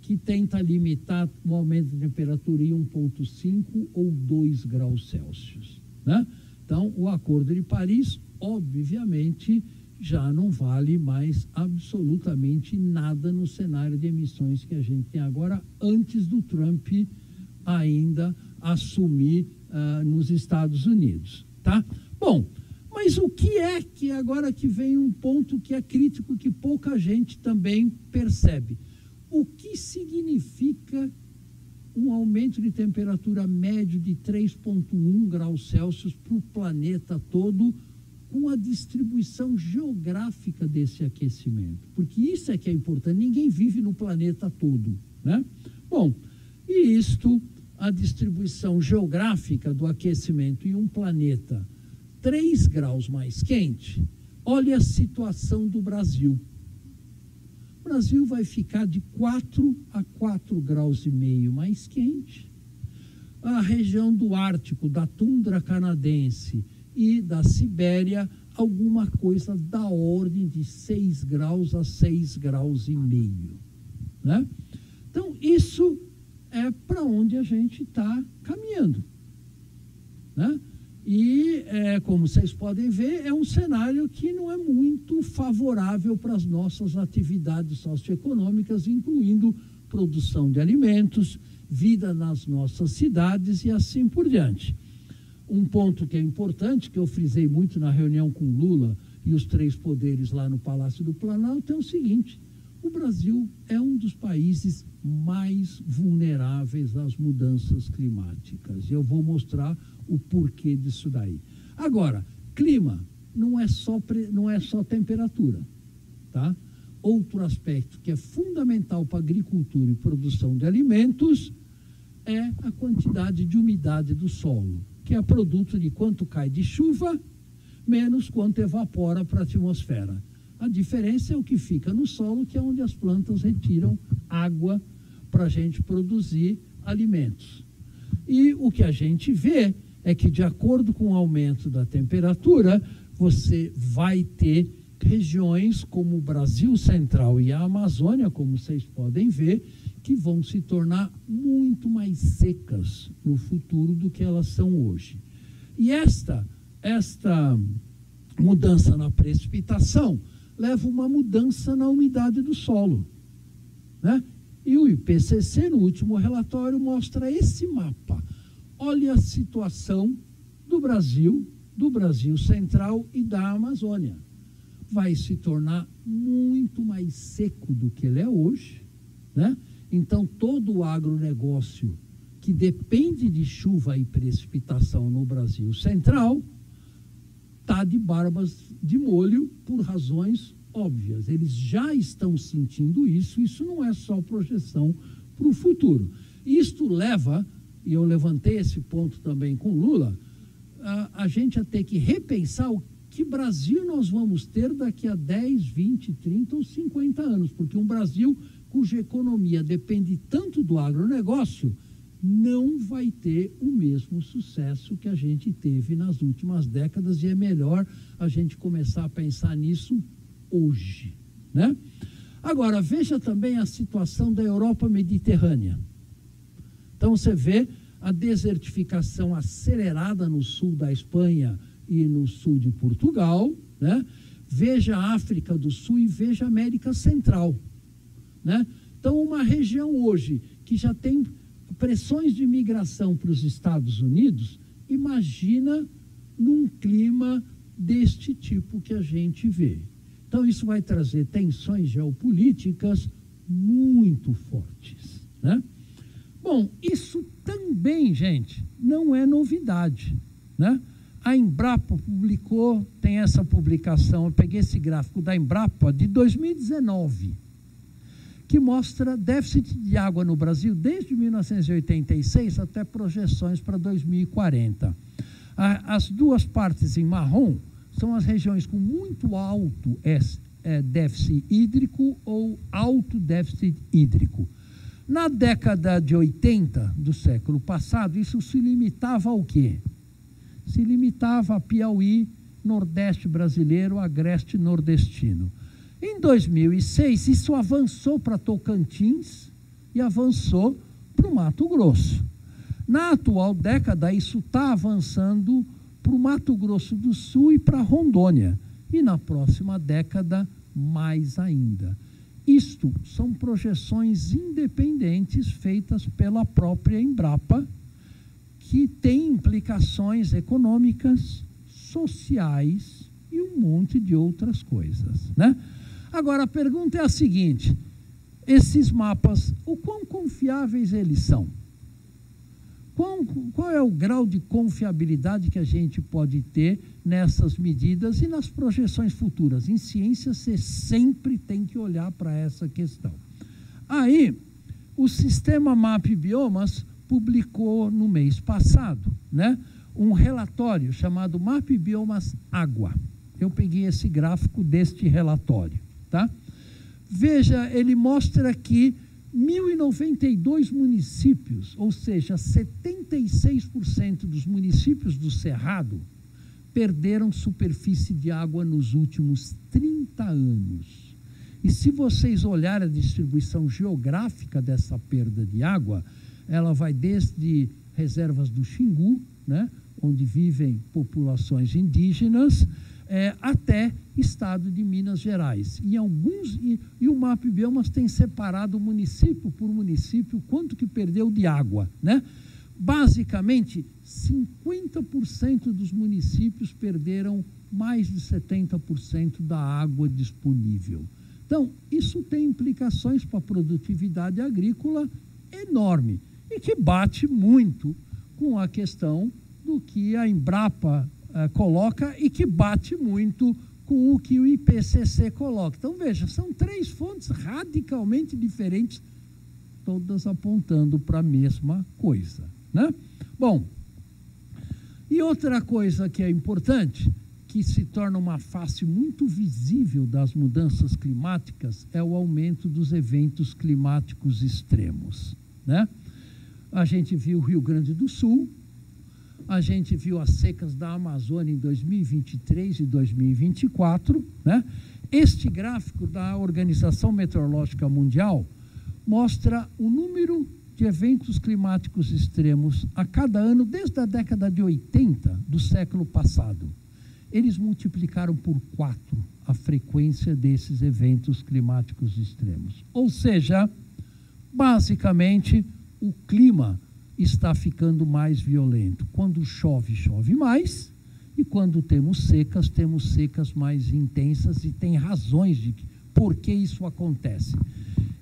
que tenta limitar o aumento de temperatura em 1,5 ou 2 graus Celsius? Né? Então, o Acordo de Paris, obviamente, já não vale mais absolutamente nada no cenário de emissões que a gente tem agora, antes do Trump ainda assumir nos Estados Unidos. Tá? Bom, mas o que é que agora que vem um ponto que é crítico, que pouca gente também percebe? O que significa um aumento de temperatura médio de 3,1 graus Celsius para o planeta todo, com a distribuição geográfica desse aquecimento? Porque isso é que é importante, ninguém vive no planeta todo, né? Bom, e isto, a distribuição geográfica do aquecimento em um planeta 3 graus mais quente, olha a situação do Brasil. O Brasil vai ficar de 4 a 4,5 graus mais quente. A região do Ártico, da tundra canadense e da Sibéria, alguma coisa da ordem de 6 graus a 6,5 graus. Né? Então, isso é para onde a gente está caminhando. Né? E, como vocês podem ver, é um cenário que não é muito favorável para as nossas atividades socioeconômicas, incluindo produção de alimentos, vida nas nossas cidades e assim por diante. Um ponto que é importante, que eu frisei muito na reunião com Lula e os 3 poderes lá no Palácio do Planalto, é o seguinte: o Brasil é um dos países mais vulneráveis às mudanças climáticas. E eu vou mostrar o porquê disso daí. Agora, clima não é só temperatura, tá? Outro aspecto que é fundamental para a agricultura e produção de alimentos é a quantidade de umidade do solo, que é produto de quanto cai de chuva, menos quanto evapora para a atmosfera. A diferença é o que fica no solo, que é onde as plantas retiram água para a gente produzir alimentos. E o que a gente vê é que, de acordo com o aumento da temperatura, você vai ter regiões como o Brasil Central e a Amazônia, como vocês podem ver, que vão se tornar muito mais secas no futuro do que elas são hoje. E esta mudança na precipitação leva uma mudança na umidade do solo, né? E o IPCC, no último relatório, mostra esse mapa. Olha a situação do Brasil Central e da Amazônia. Vai se tornar muito mais seco do que ele é hoje, né? Então, todo o agronegócio que depende de chuva e precipitação no Brasil Central está de barbas de molho por razões óbvias. Eles já estão sentindo isso, isso não é só projeção para o futuro. Isto leva, e eu levantei esse ponto também com Lula, a gente a ter que repensar o que Brasil nós vamos ter daqui a 10, 20, 30 ou 50 anos, porque um Brasil cuja economia depende tanto do agronegócio não vai ter o mesmo sucesso que a gente teve nas últimas décadas, e é melhor a gente começar a pensar nisso hoje, né? Agora, veja também a situação da Europa mediterrânea. Então, você vê a desertificação acelerada no sul da Espanha e no sul de Portugal, né? Veja a África do Sul e veja a América Central, né? Então, uma região hoje que já tem pressões de migração para os Estados Unidos, imagina num clima deste tipo que a gente vê. Então, isso vai trazer tensões geopolíticas muito fortes, né? Bom, isso também, gente, não é novidade, né? A Embrapa publicou, tem essa publicação, eu peguei esse gráfico da Embrapa de 2019, que mostra déficit de água no Brasil desde 1986 até projeções para 2040. As duas partes em marrom são as regiões com muito alto déficit hídrico ou alto déficit hídrico. Na década de 80 do século passado, isso se limitava ao quê? Se limitava a Piauí, Nordeste brasileiro, Agreste nordestino. Em 2006, isso avançou para Tocantins e avançou para o Mato Grosso. Na atual década, isso está avançando para o Mato Grosso do Sul e para Rondônia. E na próxima década, mais ainda. Isto são projeções independentes feitas pela própria Embrapa, que tem implicações econômicas, sociais e um monte de outras coisas, né? Agora, a pergunta é a seguinte: esses mapas, o quão confiáveis eles são? Qual é o grau de confiabilidade que a gente pode ter nessas medidas e nas projeções futuras? Em ciência, você sempre tem que olhar para essa questão. Aí, o Sistema MAP Biomas publicou no mês passado, né, um relatório chamado MAP Biomas Água. Eu peguei esse gráfico deste relatório, tá? Veja, ele mostra que 1.092 municípios, ou seja, 76% dos municípios do Cerrado, perderam superfície de água nos últimos 30 anos. E se vocês olharem a distribuição geográfica dessa perda de água, ela vai desde reservas do Xingu, né, onde vivem populações indígenas, até estado de Minas Gerais. E o MAP Biomas tem separado município por município quanto que perdeu de água, né? Basicamente, 50% dos municípios perderam mais de 70% da água disponível. Então, isso tem implicações para a produtividade agrícola enorme e que bate muito com a questão do que a Embrapa coloca e que bate muito com o que o IPCC coloca. Então, veja, são três fontes radicalmente diferentes, todas apontando para a mesma coisa, né? Bom, e outra coisa que é importante, que se torna uma face muito visível das mudanças climáticas, é o aumento dos eventos climáticos extremos, né? A gente viu o Rio Grande do Sul, a gente viu as secas da Amazônia em 2023 e 2024, né? Este gráfico da Organização Meteorológica Mundial mostra o número de eventos climáticos extremos a cada ano desde a década de 80 do século passado. Eles multiplicaram por 4 a frequência desses eventos climáticos extremos. Ou seja, basicamente, o clima está ficando mais violento. Quando chove, chove mais, e quando temos secas mais intensas, e tem razões de por que isso acontece.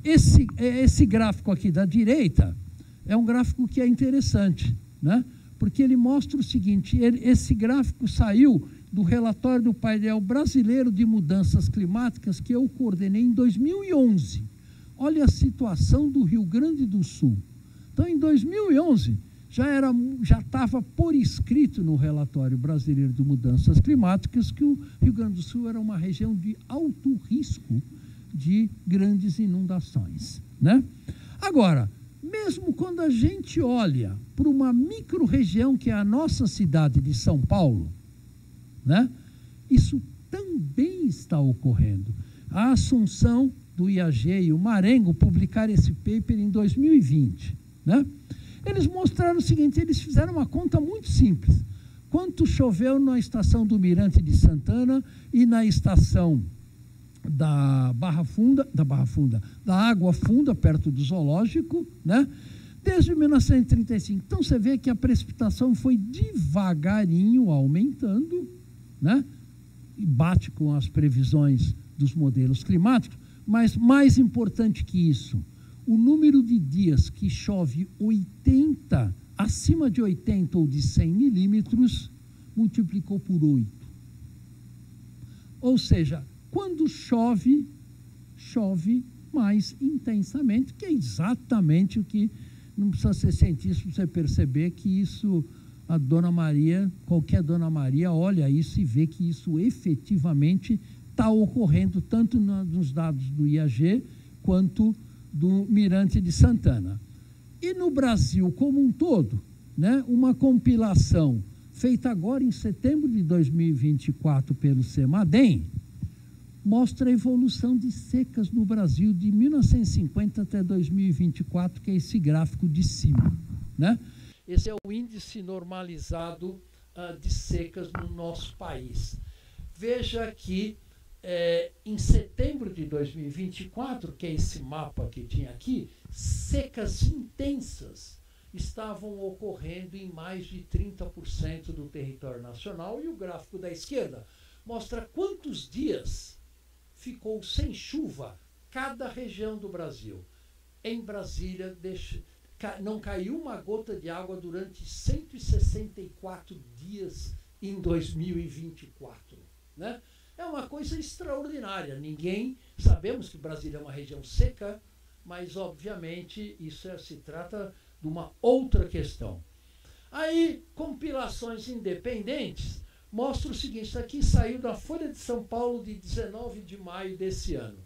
Esse gráfico aqui da direita é um gráfico que é interessante, né? Porque ele mostra o seguinte: esse gráfico saiu do relatório do painel brasileiro de mudanças climáticas que eu coordenei em 2011. Olha a situação do Rio Grande do Sul. Então, em 2011, já estava por escrito no relatório brasileiro de mudanças climáticas que o Rio Grande do Sul era uma região de alto risco de grandes inundações, né? Agora, mesmo quando a gente olha para uma micro-região que é a nossa cidade de São Paulo, né? Isso também está ocorrendo. A Assunção do IAG e o Marengo publicaram esse paper em 2020, né? Eles mostraram o seguinte, eles fizeram uma conta muito simples. Quanto choveu na estação do Mirante de Santana e na estação da Água Funda, perto do zoológico, né? Desde 1935. Então, você vê que a precipitação foi devagarinho aumentando, né? E bate com as previsões dos modelos climáticos, mas mais importante que isso, o número de dias que chove acima de 80 ou de 100 milímetros, multiplicou por 8. Ou seja, quando chove, chove mais intensamente, que é exatamente o que, não precisa ser cientista para você perceber que isso, a Dona Maria, qualquer Dona Maria olha isso e vê que isso efetivamente está ocorrendo tanto nos dados do IAG quanto do Mirante de Santana. E no Brasil como um todo, né, uma compilação feita agora em setembro de 2024 pelo CEMADEM, mostra a evolução de secas no Brasil de 1950 até 2024, que é esse gráfico de cima, né? Esse é o índice normalizado de secas no nosso país. Veja que em setembro de 2024, que é esse mapa que tinha aqui, secas intensas estavam ocorrendo em mais de 30% do território nacional, e o gráfico da esquerda mostra quantos dias ficou sem chuva cada região do Brasil. Em Brasília, não caiu uma gota de água durante 164 dias em 2024, né? É uma coisa extraordinária. Sabemos que Brasília é uma região seca, mas, obviamente, isso se trata de uma outra questão. Aí, compilações independentes mostram o seguinte, isso aqui saiu da Folha de São Paulo de 19 de maio desse ano.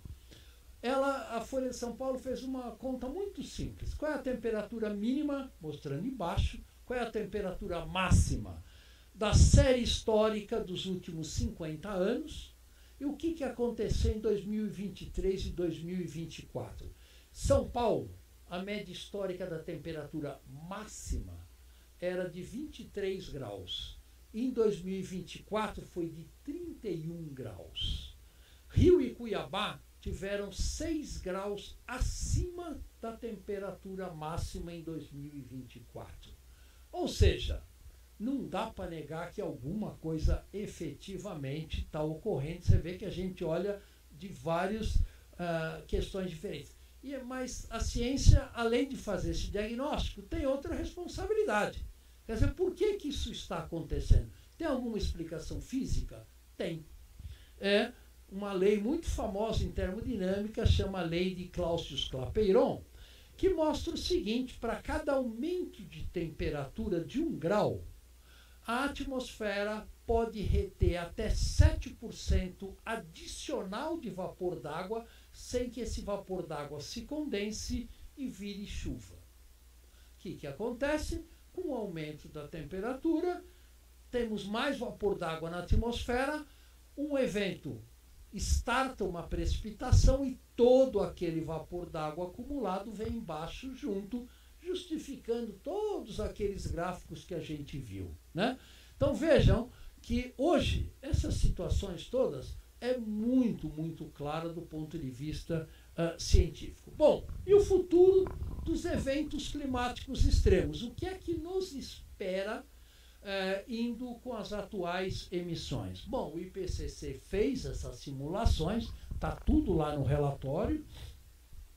A Folha de São Paulo fez uma conta muito simples. Qual é a temperatura mínima, mostrando embaixo, qual é a temperatura máxima da série histórica dos últimos 50 anos, e o que aconteceu em 2023 e 2024. São Paulo, a média histórica da temperatura máxima era de 23 graus. Em 2024 foi de 31 graus. Rio e Cuiabá tiveram 6 graus acima da temperatura máxima em 2024. Ou seja, não dá para negar que alguma coisa efetivamente está ocorrendo. Você vê que a gente olha de várias questões diferentes. Mas a ciência, além de fazer esse diagnóstico, tem outra responsabilidade. Quer dizer, por que isso está acontecendo? Tem alguma explicação física? Tem. É uma lei muito famosa em termodinâmica, chama a lei de Clausius-Clapeyron, que mostra o seguinte: para cada aumento de temperatura de 1 grau, a atmosfera pode reter até 7% adicional de vapor d'água, sem que esse vapor d'água se condense e vire chuva. O que acontece? Com o aumento da temperatura, temos mais vapor d'água na atmosfera, um evento starta uma precipitação e todo aquele vapor d'água acumulado vem embaixo junto, justificando todos aqueles gráficos que a gente viu, né? Então vejam que hoje essas situações todas é muito, muito clara do ponto de vista científico. Bom, e o futuro dos eventos climáticos extremos? O que é que nos espera indo com as atuais emissões? Bom, o IPCC fez essas simulações, está tudo lá no relatório,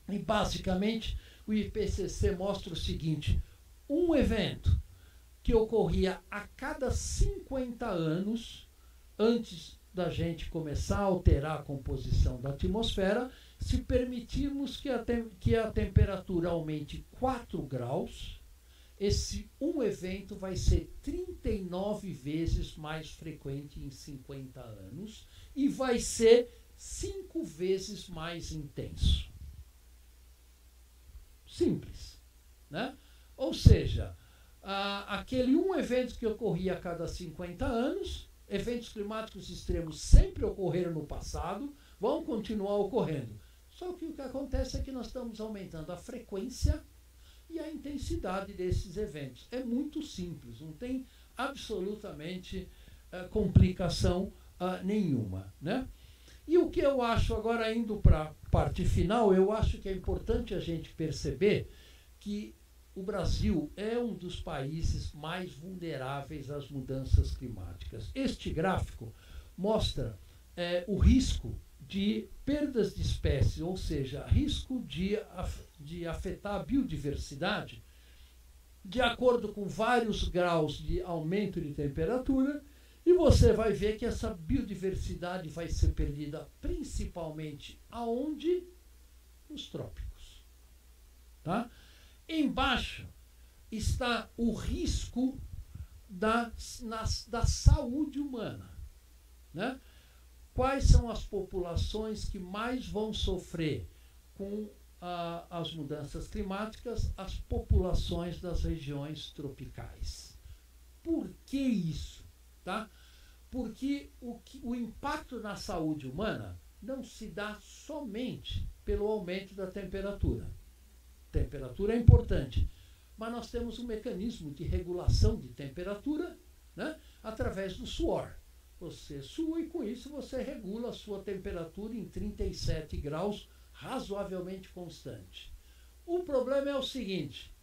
e basicamente o IPCC mostra o seguinte: um evento que ocorria a cada 50 anos, antes da gente começar a alterar a composição da atmosfera, se permitirmos que a temperatura aumente 4 graus, esse um evento vai ser 39 vezes mais frequente em 50 anos e vai ser 5 vezes mais intenso. Simples, né? Ou seja, aquele um evento que ocorria a cada 50 anos, eventos climáticos extremos sempre ocorreram no passado, vão continuar ocorrendo. Só que o que acontece é que nós estamos aumentando a frequência e a intensidade desses eventos. É muito simples, não tem absolutamente complicação nenhuma, né? E o que eu acho, agora indo para a parte final, eu acho que é importante a gente perceber que o Brasil é um dos países mais vulneráveis às mudanças climáticas. Este gráfico mostra o risco de perdas de espécies, ou seja, risco de afetar a biodiversidade, de acordo com vários graus de aumento de temperatura, e você vai ver que essa biodiversidade vai ser perdida principalmente aonde? Nos trópicos. Tá? Embaixo está o risco da saúde humana, né? Quais são as populações que mais vão sofrer com as mudanças climáticas? As populações das regiões tropicais. Por que isso? Tá? Porque o impacto na saúde humana não se dá somente pelo aumento da temperatura. Temperatura é importante, mas nós temos um mecanismo de regulação de temperatura, né, através do suor. Você sua e com isso você regula a sua temperatura em 37 graus, razoavelmente constante. O problema é o seguinte: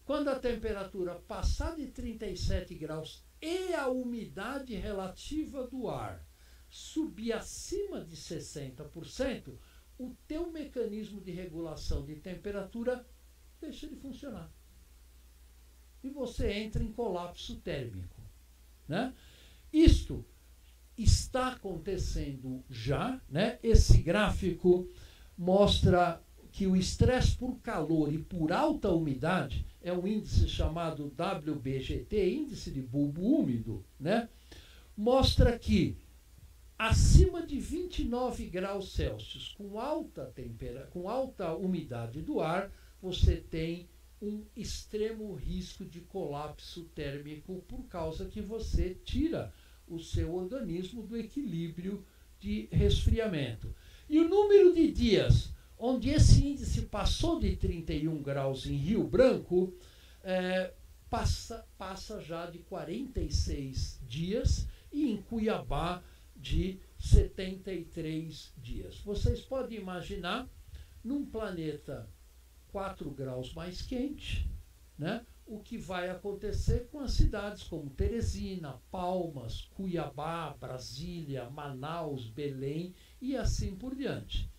quando a temperatura passar de 37 graus e a umidade relativa do ar subir acima de 60%, o teu mecanismo de regulação de temperatura deixa de funcionar. E você entra em colapso térmico, né? Isto está acontecendo já, né? Esse gráfico mostra que o estresse por calor e por alta umidade é um índice chamado WBGT, índice de bulbo úmido, né? Mostra que acima de 29 graus Celsius, com alta umidade do ar, você tem um extremo risco de colapso térmico por causa que você tira o seu organismo do equilíbrio de resfriamento. E o número de dias onde esse índice passou de 31 graus em Rio Branco passa já de 46 dias e em Cuiabá de 73 dias. Vocês podem imaginar, num planeta 4 graus mais quente, né, o que vai acontecer com as cidades como Teresina, Palmas, Cuiabá, Brasília, Manaus, Belém e assim por diante.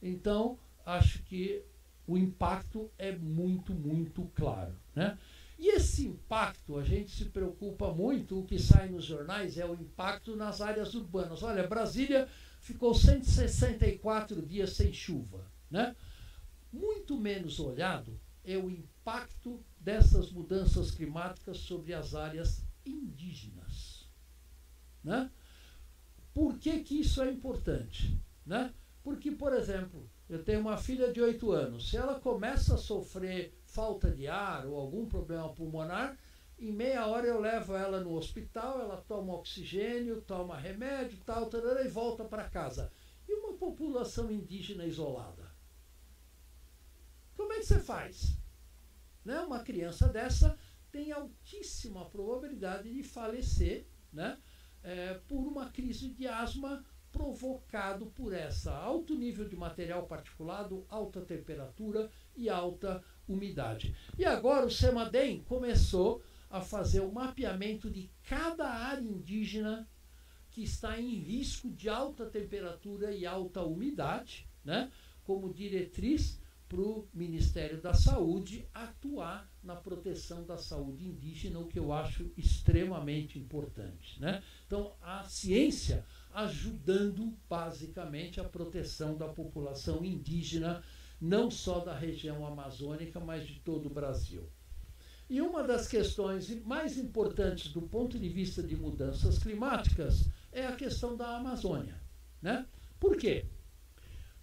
Então, acho que o impacto é muito, muito claro, né? E esse impacto, a gente se preocupa muito, o que sai nos jornais é o impacto nas áreas urbanas. Olha, Brasília ficou 164 dias sem chuva, né? Muito menos olhado é o impacto dessas mudanças climáticas sobre as áreas indígenas, né? Por que que isso é importante, né? Porque, por exemplo, eu tenho uma filha de 8 anos, se ela começa a sofrer falta de ar ou algum problema pulmonar, em meia hora eu levo ela no hospital, ela toma oxigênio, toma remédio, tal, e volta para casa. E uma população indígena isolada? Como é que você faz? Né? Uma criança dessa tem altíssima probabilidade de falecer, né, por uma crise de asma provocado por essa alto nível de material particulado, alta temperatura e alta umidade. E agora o CEMADEM começou a fazer o mapeamento de cada área indígena que está em risco de alta temperatura e alta umidade, né, como diretriz para o Ministério da Saúde atuar na proteção da saúde indígena, o que eu acho extremamente importante, né? Então, a ciência ajudando basicamente a proteção da população indígena, não só da região amazônica, mas de todo o Brasil. E uma das questões mais importantes do ponto de vista de mudanças climáticas é a questão da Amazônia, né? Por quê?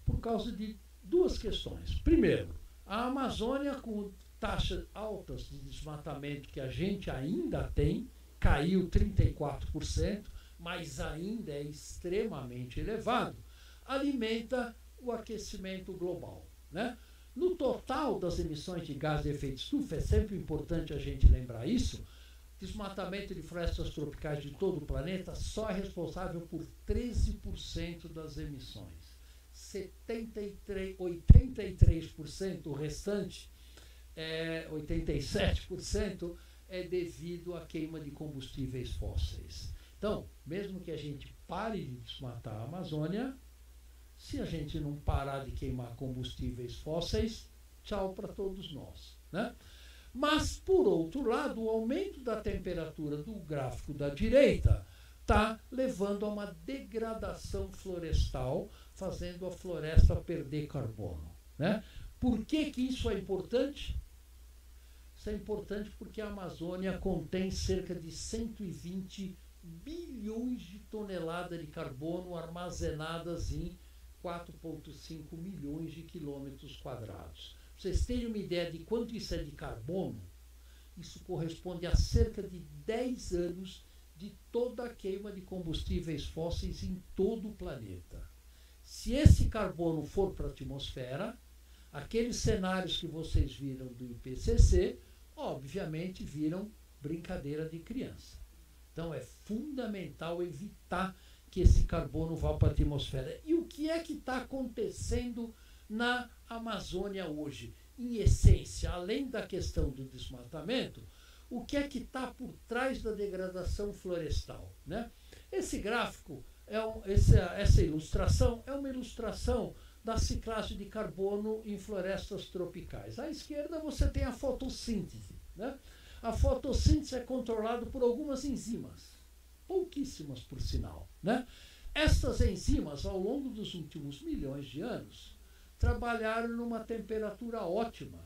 Por causa de duas questões. Primeiro, a Amazônia, com taxas altas de desmatamento que a gente ainda tem, caiu 34%, mas ainda é extremamente elevado, alimenta o aquecimento global, né? No total das emissões de gás de efeito estufa, é sempre importante a gente lembrar isso, desmatamento de florestas tropicais de todo o planeta só é responsável por 13% das emissões. 83%, o restante, 87%, é devido à queima de combustíveis fósseis. Então, mesmo que a gente pare de desmatar a Amazônia, se a gente não parar de queimar combustíveis fósseis, tchau para todos nós, né? Mas, por outro lado, o aumento da temperatura do gráfico da direita está levando a uma degradação florestal, fazendo a floresta perder carbono, né? Por que que isso é importante? Isso é importante porque a Amazônia contém cerca de 120 bilhões de toneladas de carbono armazenadas em 4,5 milhões de quilômetros quadrados. Para vocês terem uma ideia de quanto isso é de carbono, isso corresponde a cerca de 10 anos de toda a queima de combustíveis fósseis em todo o planeta. Se esse carbono for para a atmosfera, aqueles cenários que vocês viram do IPCC, obviamente viram brincadeira de criança. Então é fundamental evitar que esse carbono vá para a atmosfera. E o que é que está acontecendo na Amazônia hoje? Em essência, além da questão do desmatamento, o que é que está por trás da degradação florestal, né? Esse gráfico, essa ilustração é uma ilustração da ciclagem de carbono em florestas tropicais. À esquerda você tem a fotossíntese, né? A fotossíntese é controlada por algumas enzimas, pouquíssimas por sinal, né? Essas enzimas, ao longo dos últimos milhões de anos, trabalharam numa temperatura ótima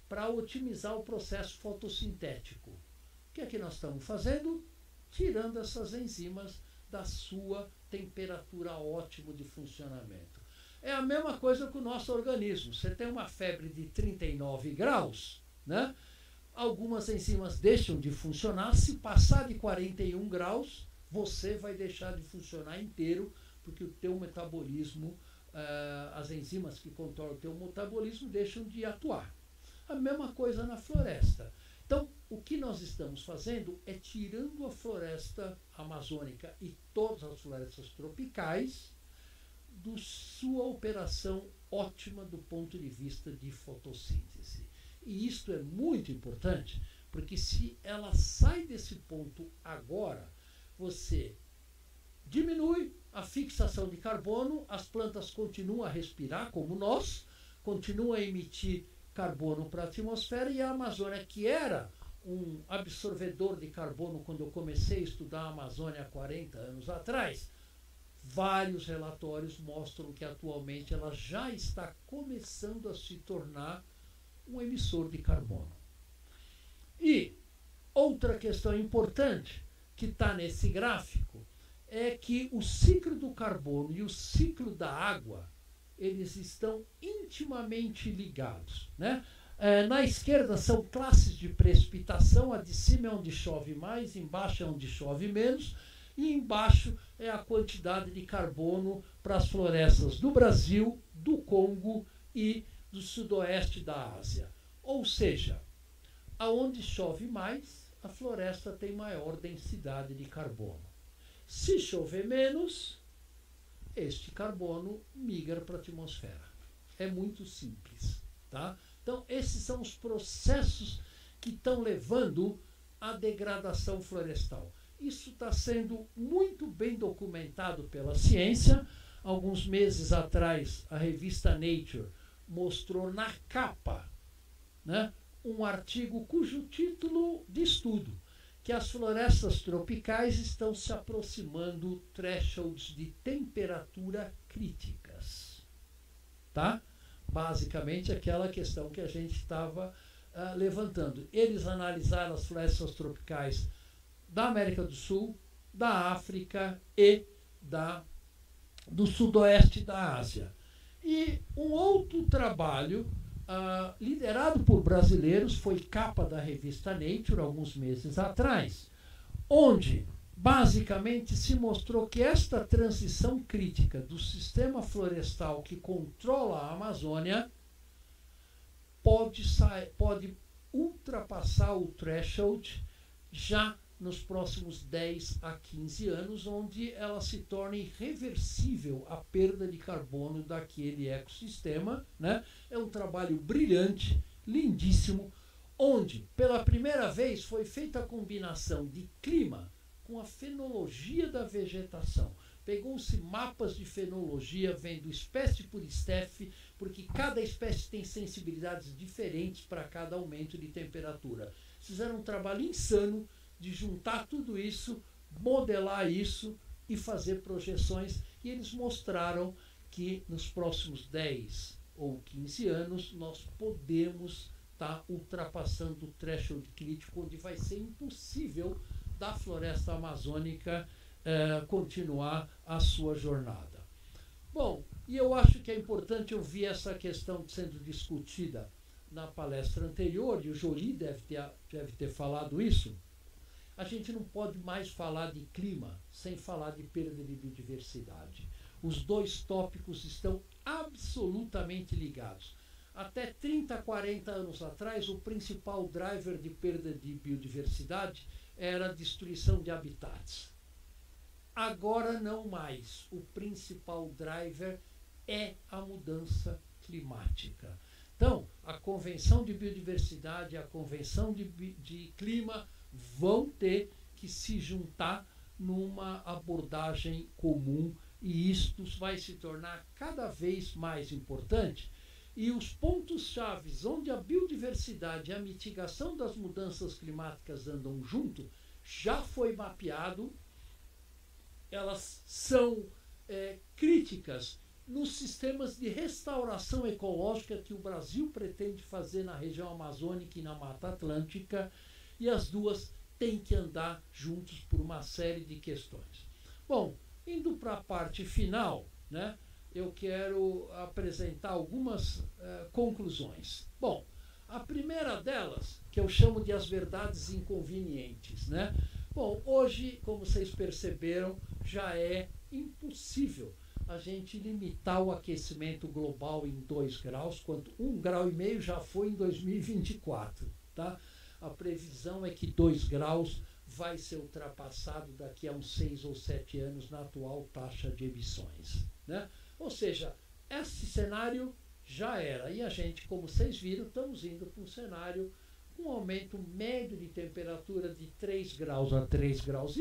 para otimizar o processo fotossintético. O que é que nós estamos fazendo? Tirando essas enzimas da sua temperatura ótima de funcionamento. É a mesma coisa com o nosso organismo. Você tem uma febre de 39 graus, né? Algumas enzimas deixam de funcionar. Se passar de 41 graus, você vai deixar de funcionar inteiro, porque o teu metabolismo, as enzimas que controlam o teu metabolismo deixam de atuar. A mesma coisa na floresta. Então, o que nós estamos fazendo é tirando a floresta amazônica e todas as florestas tropicais da sua operação ótima do ponto de vista de fotossíntese. E isto é muito importante, porque se ela sai desse ponto agora, você diminui a fixação de carbono, as plantas continuam a respirar como nós, continuam a emitir carbono para a atmosfera, e a Amazônia, que era um absorvedor de carbono quando eu comecei a estudar a Amazônia há 40 anos atrás, vários relatórios mostram que atualmente ela já está começando a se tornar um emissor de carbono. E outra questão importante que está nesse gráfico é que o ciclo do carbono e o ciclo da água, eles estão intimamente ligados, né? Na esquerda são classes de precipitação, a de cima é onde chove mais, embaixo é onde chove menos, e embaixo é a quantidade de carbono para as florestas do Brasil, do Congo e do sudoeste da Ásia. Ou seja, aonde chove mais, a floresta tem maior densidade de carbono. Se chover menos, este carbono migra para a atmosfera. É muito simples, tá? Então, esses são os processos que estão levando à degradação florestal. Isso está sendo muito bem documentado pela ciência. Alguns meses atrás, a revista Nature mostrou na capa, né, um artigo cujo título de estudo, que as florestas tropicais estão se aproximando thresholds de temperatura críticas. Tá? Basicamente aquela questão que a gente estava levantando. Eles analisaram as florestas tropicais da América do Sul, da África e do sudoeste da Ásia. E um outro trabalho liderado por brasileiros foi capa da revista Nature alguns meses atrás, onde basicamente se mostrou que esta transição crítica do sistema florestal que controla a Amazônia pode ultrapassar o threshold já nos próximos 10 a 15 anos, onde ela se torna irreversível a perda de carbono daquele ecossistema, né? É um trabalho brilhante, lindíssimo, onde pela primeira vez foi feita a combinação de clima com a fenologia da vegetação. Pegou-se mapas de fenologia, vendo espécie por espécie, porque cada espécie tem sensibilidades diferentes para cada aumento de temperatura. Fizeram um trabalho insano de juntar tudo isso, modelar isso e fazer projeções. E eles mostraram que nos próximos 10 ou 15 anos nós podemos estar ultrapassando o threshold crítico, onde vai ser impossível da floresta amazônica continuar a sua jornada. Bom, e eu acho que é importante ouvir essa questão sendo discutida na palestra anterior, e o Joly deve ter falado isso. A gente não pode mais falar de clima sem falar de perda de biodiversidade. Os dois tópicos estão absolutamente ligados. Até 30, 40 anos atrás, o principal driver de perda de biodiversidade era a destruição de habitats. Agora não mais. O principal driver é a mudança climática. Então, a Convenção de Biodiversidade e a Convenção de Clima vão ter que se juntar numa abordagem comum, e isto vai se tornar cada vez mais importante. E os pontos-chave onde a biodiversidade e a mitigação das mudanças climáticas andam junto já foi mapeado. Elas são críticas nos sistemas de restauração ecológica que o Brasil pretende fazer na região amazônica e na Mata Atlântica, e as duas têm que andar juntos por uma série de questões. Bom, indo para a parte final, né, eu quero apresentar algumas conclusões. Bom, a primeira delas, que eu chamo de as verdades inconvenientes, né? Bom, hoje, como vocês perceberam, já é impossível a gente limitar o aquecimento global em 2 graus, quanto 1,5 grau já foi em 2024, tá? A previsão é que 2 graus vai ser ultrapassado daqui a uns 6 ou 7 anos na atual taxa de emissões, né? Ou seja, esse cenário já era. E a gente, como vocês viram, estamos indo para um cenário com um aumento médio de temperatura de 3 graus a 3,5 graus,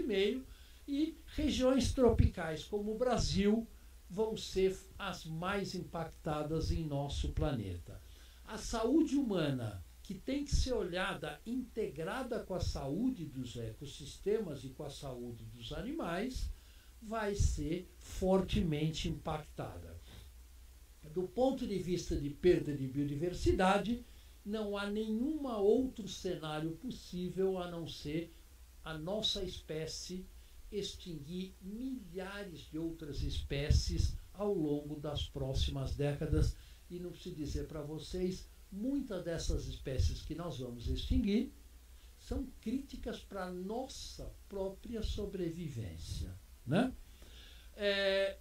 e regiões tropicais como o Brasil vão ser as mais impactadas em nosso planeta. A saúde humana, que tem que ser olhada integrada com a saúde dos ecossistemas e com a saúde dos animais, vai ser fortemente impactada. Do ponto de vista de perda de biodiversidade, não há nenhum outro cenário possível a não ser a nossa espécie extinguir milhares de outras espécies ao longo das próximas décadas. E não preciso dizer para vocês, muitas dessas espécies que nós vamos extinguir são críticas para a nossa própria sobrevivência, né?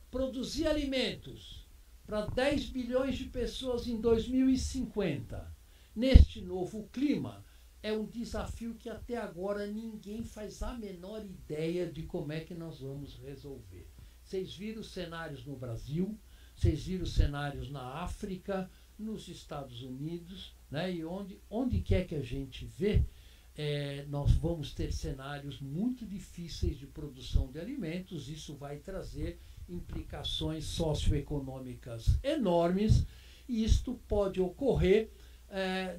Produzir alimentos para 10 bilhões de pessoas em 2050, neste novo clima, é um desafio que até agora ninguém faz a menor ideia de como é que nós vamos resolver. Vocês viram os cenários no Brasil, vocês viram os cenários na África, nos Estados Unidos, né? E onde quer que a gente vê, nós vamos ter cenários muito difíceis de produção de alimentos. Isso vai trazer implicações socioeconômicas enormes, e isto pode ocorrer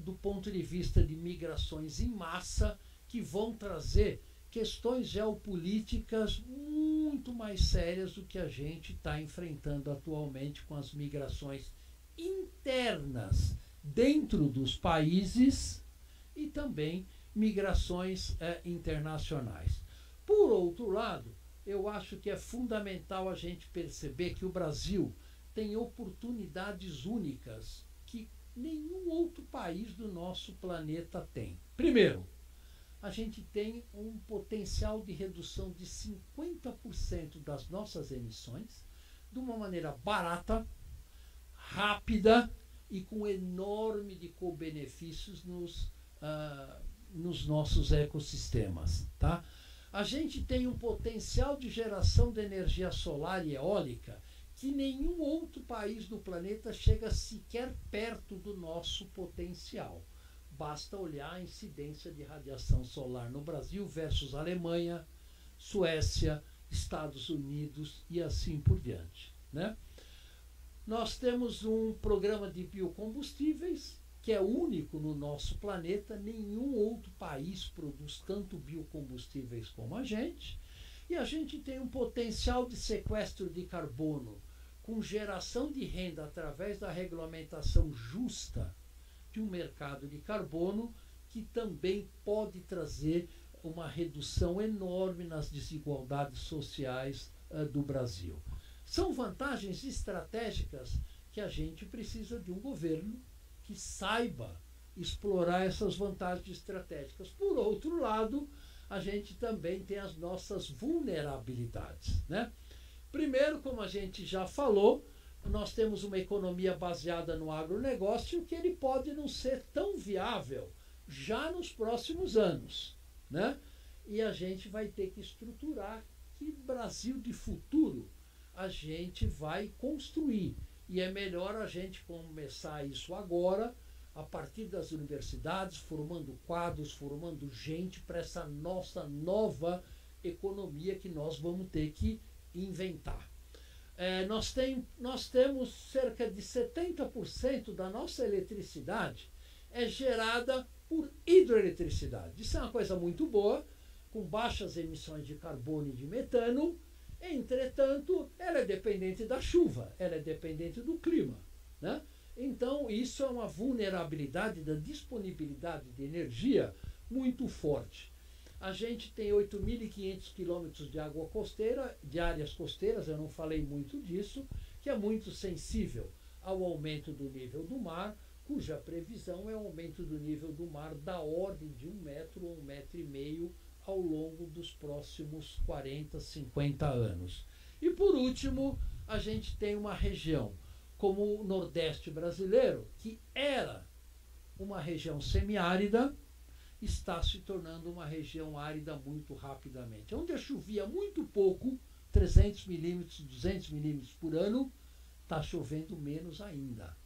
do ponto de vista de migrações em massa, que vão trazer questões geopolíticas muito mais sérias do que a gente está enfrentando atualmente com as migrações internas dentro dos países e também migrações internacionais. Por outro lado, eu acho que é fundamental a gente perceber que o Brasil tem oportunidades únicas que nenhum outro país do nosso planeta tem. Primeiro, a gente tem um potencial de redução de 50% das nossas emissões de uma maneira barata, rápida e com enorme de co-benefícios nos nossos ecossistemas. Tá? A gente tem um potencial de geração de energia solar e eólica que nenhum outro país do planeta chega sequer perto do nosso potencial. Basta olhar a incidência de radiação solar no Brasil versus Alemanha, Suécia, Estados Unidos e assim por diante, né? Nós temos um programa de biocombustíveis que é único no nosso planeta, nenhum outro país produz tanto biocombustíveis como a gente, e a gente tem um potencial de sequestro de carbono com geração de renda através da regulamentação justa de um mercado de carbono que também pode trazer uma redução enorme nas desigualdades sociais do Brasil. São vantagens estratégicas que a gente precisa de um governo que saiba explorar essas vantagens estratégicas. Por outro lado, a gente também tem as nossas vulnerabilidades, né? Primeiro, como a gente já falou, nós temos uma economia baseada no agronegócio que ele pode não ser tão viável já nos próximos anos, né? E a gente vai ter que estruturar que Brasil de futuro a gente vai construir. E é melhor a gente começar isso agora, a partir das universidades, formando quadros, formando gente para essa nossa nova economia que nós vamos ter que inventar. Nós temos cerca de 70% da nossa eletricidade é gerada por hidroeletricidade. Isso é uma coisa muito boa, com baixas emissões de carbono e de metano. Entretanto, ela é dependente da chuva, ela é dependente do clima, né? Então, isso é uma vulnerabilidade da disponibilidade de energia muito forte. A gente tem 8.500 quilômetros de água costeira, de áreas costeiras, eu não falei muito disso, que é muito sensível ao aumento do nível do mar, cuja previsão é o aumento do nível do mar da ordem de 1 metro ou 1,5 metros ao longo dos próximos 40, 50 anos. E por último, a gente tem uma região como o Nordeste brasileiro, que era uma região semiárida, está se tornando uma região árida muito rapidamente. Onde chovia muito pouco, 300 milímetros, 200 milímetros por ano, está chovendo menos ainda.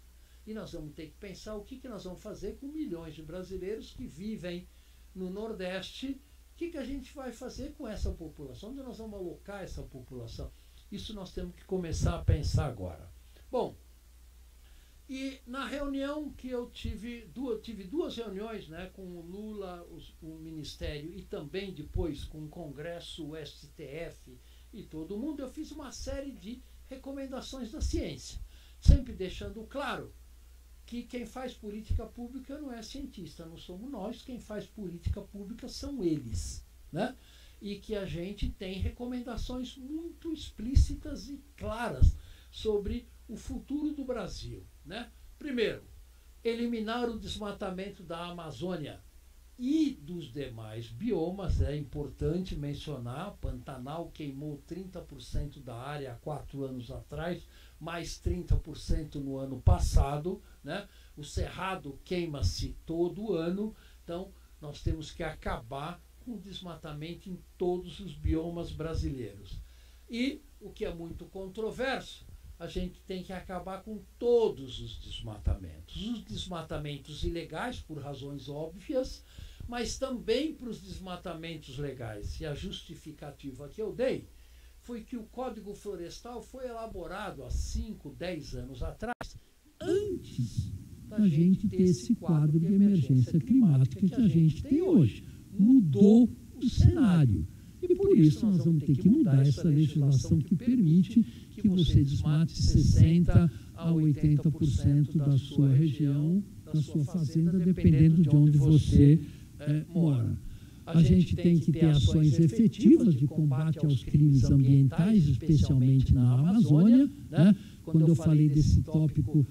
E nós vamos ter que pensar o que nós vamos fazer com milhões de brasileiros que vivem no Nordeste. O que a gente vai fazer com essa população? Onde nós vamos alocar essa população? Isso nós temos que começar a pensar agora. Bom, e na reunião que eu tive duas reuniões, né, com o Lula, o Ministério, e também depois com o Congresso, o STF e todo mundo, eu fiz uma série de recomendações da ciência, sempre deixando claro que quem faz política pública não é cientista, não somos nós, quem faz política pública são eles, né? E que a gente tem recomendações muito explícitas e claras sobre o futuro do Brasil, né? Primeiro, eliminar o desmatamento da Amazônia e dos demais biomas. É importante mencionar, Pantanal queimou 30% da área há 4 anos atrás, mais 30% no ano passado, né? O Cerrado queima-se todo ano, então nós temos que acabar com o desmatamento em todos os biomas brasileiros. E, o que é muito controverso, a gente tem que acabar com todos os desmatamentos ilegais, por razões óbvias, mas também para os desmatamentos legais. E a justificativa que eu dei foi que o Código Florestal foi elaborado há 5, 10 anos atrás, antes da gente ter esse quadro de emergência climática que a gente tem hoje. Mudou o cenário. E por isso nós vamos ter que mudar essa legislação que permite que você desmate 60% a 80% da sua região da sua fazenda, dependendo de onde você mora. A gente tem que ter ações efetivas de combate aos crimes ambientais, especialmente na Amazônia, né? Quando eu falei desse tópico,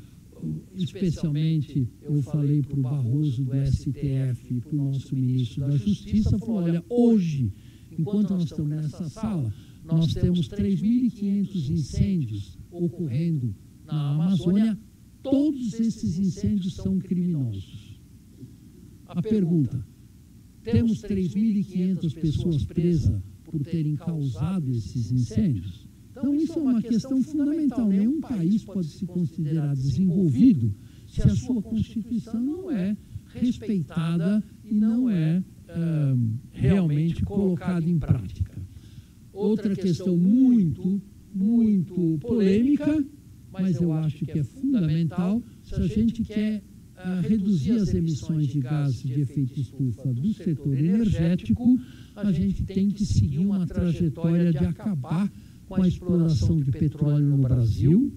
especialmente eu falei para o Barroso do STF e para o nosso ministro da Justiça, falou, olha, hoje, enquanto nós estamos nessa sala, nós temos 3.500 incêndios ocorrendo na Amazônia, todos esses incêndios são criminosos. A pergunta, temos 3.500 pessoas presas por terem causado esses incêndios? Então, isso é uma questão fundamental. Nenhum país pode se considerar desenvolvido se a sua Constituição não é respeitada e não é realmente colocada em prática. Outra questão muito polêmica, mas eu acho que é fundamental, se a gente quer reduzir as emissões de gases de efeito estufa do setor energético, a gente tem que seguir uma trajetória de acabar com a exploração de petróleo no Brasil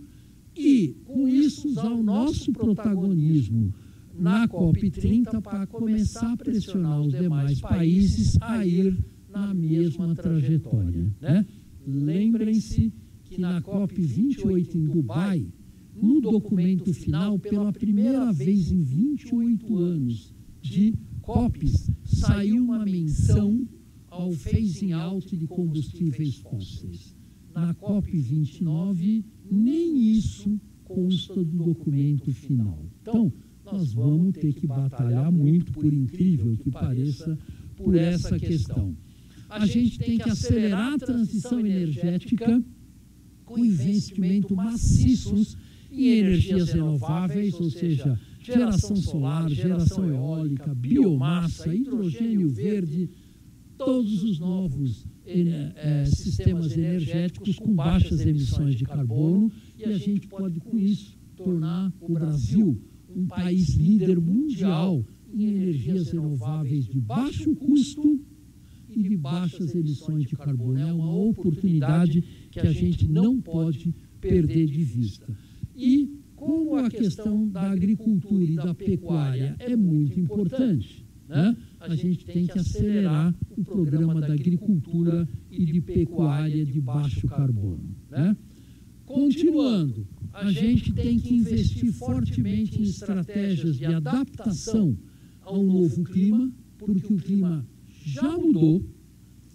e, com isso, usar o nosso protagonismo na COP30 para começar a pressionar os demais países a ir na mesma trajetória, né? Lembrem-se que na COP28 em Dubai, no documento final, pela primeira vez em 28 anos de COPs, saiu uma menção ao phasing out de combustíveis fósseis. Na COP29, nem isso consta do documento final. Então, nós vamos ter que batalhar muito, por incrível que pareça, por essa questão. A gente tem que acelerar a transição energética com investimento maciços em energias renováveis, ou seja, geração solar, geração eólica, biomassa, hidrogênio verde, todos os novos sistemas energéticos com baixas emissões de carbono, e a gente pode, com isso, tornar o Brasil um país líder mundial em energias renováveis de baixo custo e de baixas emissões de carbono. É uma oportunidade que a gente não pode perder de vista. E como a questão da agricultura e da pecuária é muito importante, né? A gente tem que acelerar o programa da agricultura e de pecuária de baixo carbono, né? Continuando, a gente tem que investir fortemente em estratégias de adaptação ao novo clima, porque o clima já mudou,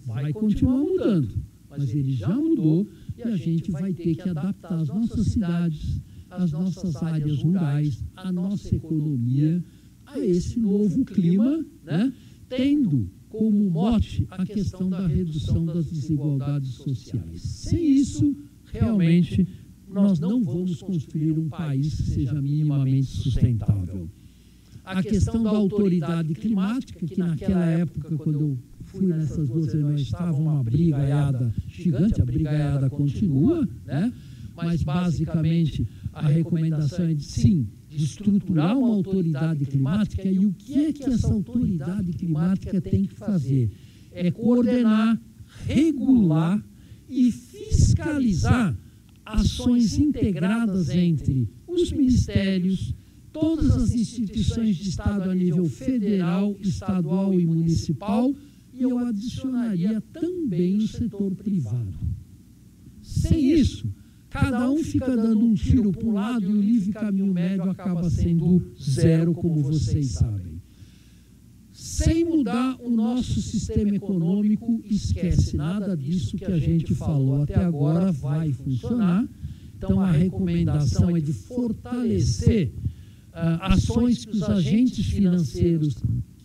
vai continuar mudando, mas ele já mudou e a gente vai ter que adaptar as nossas cidades, as nossas áreas rurais, a nossa economia a esse novo clima, né? Tendo como mote a questão da redução das desigualdades sociais. Sem isso, realmente, nós não vamos construir um país que seja minimamente sustentável. A questão da autoridade climática, que naquela época, quando eu fui nessas duas reuniões, estava uma brigaiada gigante, a brigaiada continua, né? Mas basicamente a recomendação é de sim, de estruturar uma autoridade climática. E o que é que essa autoridade climática tem que fazer? É coordenar, regular e fiscalizar ações integradas entre os ministérios, todas as instituições de Estado a nível federal, estadual e municipal, e eu adicionaria também o setor privado. Sem isso, cada um fica dando um tiro para um lado e o livre caminho médio acaba sendo zero, como vocês sabem. Sem mudar o nosso sistema econômico, esquece, nada disso que a gente falou até agora vai funcionar. Então, a recomendação é de fortalecer ações que os agentes financeiros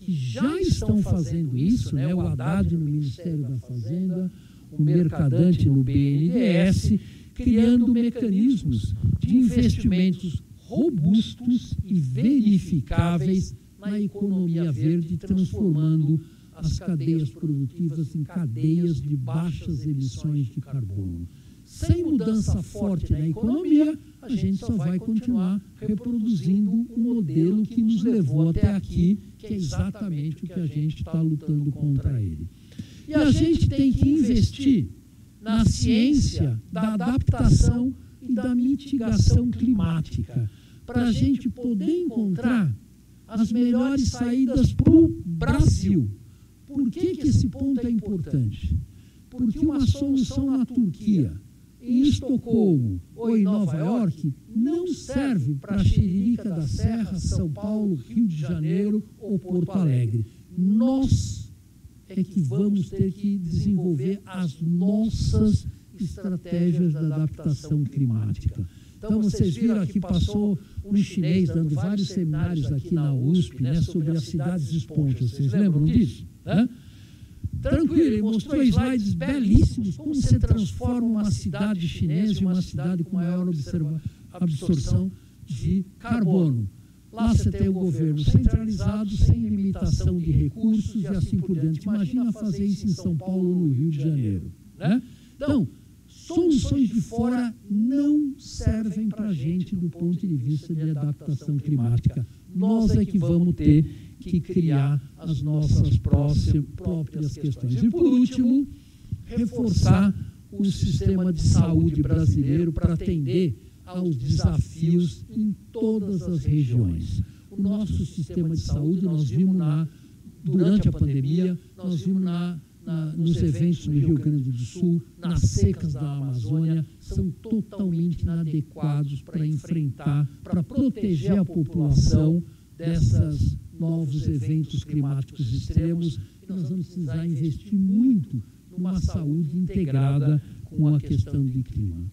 que já estão fazendo isso, né, o Haddad no Ministério da Fazenda, o Mercadante no BNDES, criando mecanismos de investimentos robustos e verificáveis na economia verde, transformando as cadeias produtivas em cadeias de baixas emissões de carbono. Sem mudança forte na economia, a gente só vai continuar reproduzindo um modelo que nos levou até aqui, que é exatamente o que a gente está lutando contra ele. E a gente tem que investir na ciência da adaptação e da mitigação climática, para a gente poder encontrar as melhores saídas para o Brasil. Por que esse ponto é importante? Porque uma solução na Turquia, em Estocolmo ou em Nova York, não serve para Xiririca da Serra, São Paulo, Rio de Janeiro ou Porto Alegre. Nós é que vamos ter que desenvolver as nossas estratégias de adaptação climática. Então, vocês viram aqui, passou um chinês dando vários seminários aqui na USP, né, sobre as cidades esponjas. Vocês lembram disso? Né? Tranquilo, ele mostrou slides belíssimos, como você transforma uma cidade chinesa em uma cidade com maior absorção de carbono. Lá você tem o governo centralizado, sem limitação de recursos e assim por diante. Imagina fazer isso em São Paulo ou no Rio de Janeiro. Né? Então, soluções de fora não servem para a gente do ponto de vista de adaptação climática. Nós é que vamos ter que criar as nossas próprias questões. E, por último, reforçar o sistema de saúde brasileiro para atender aos desafios em todas as regiões. O nosso sistema de saúde, nós vimos durante a pandemia, nós vimos nos eventos no Rio Grande do Sul, nas secas da Amazônia, são totalmente inadequados para enfrentar, para proteger a população desses novos eventos climáticos extremos. E nós vamos precisar investir muito numa saúde integrada com a questão do clima.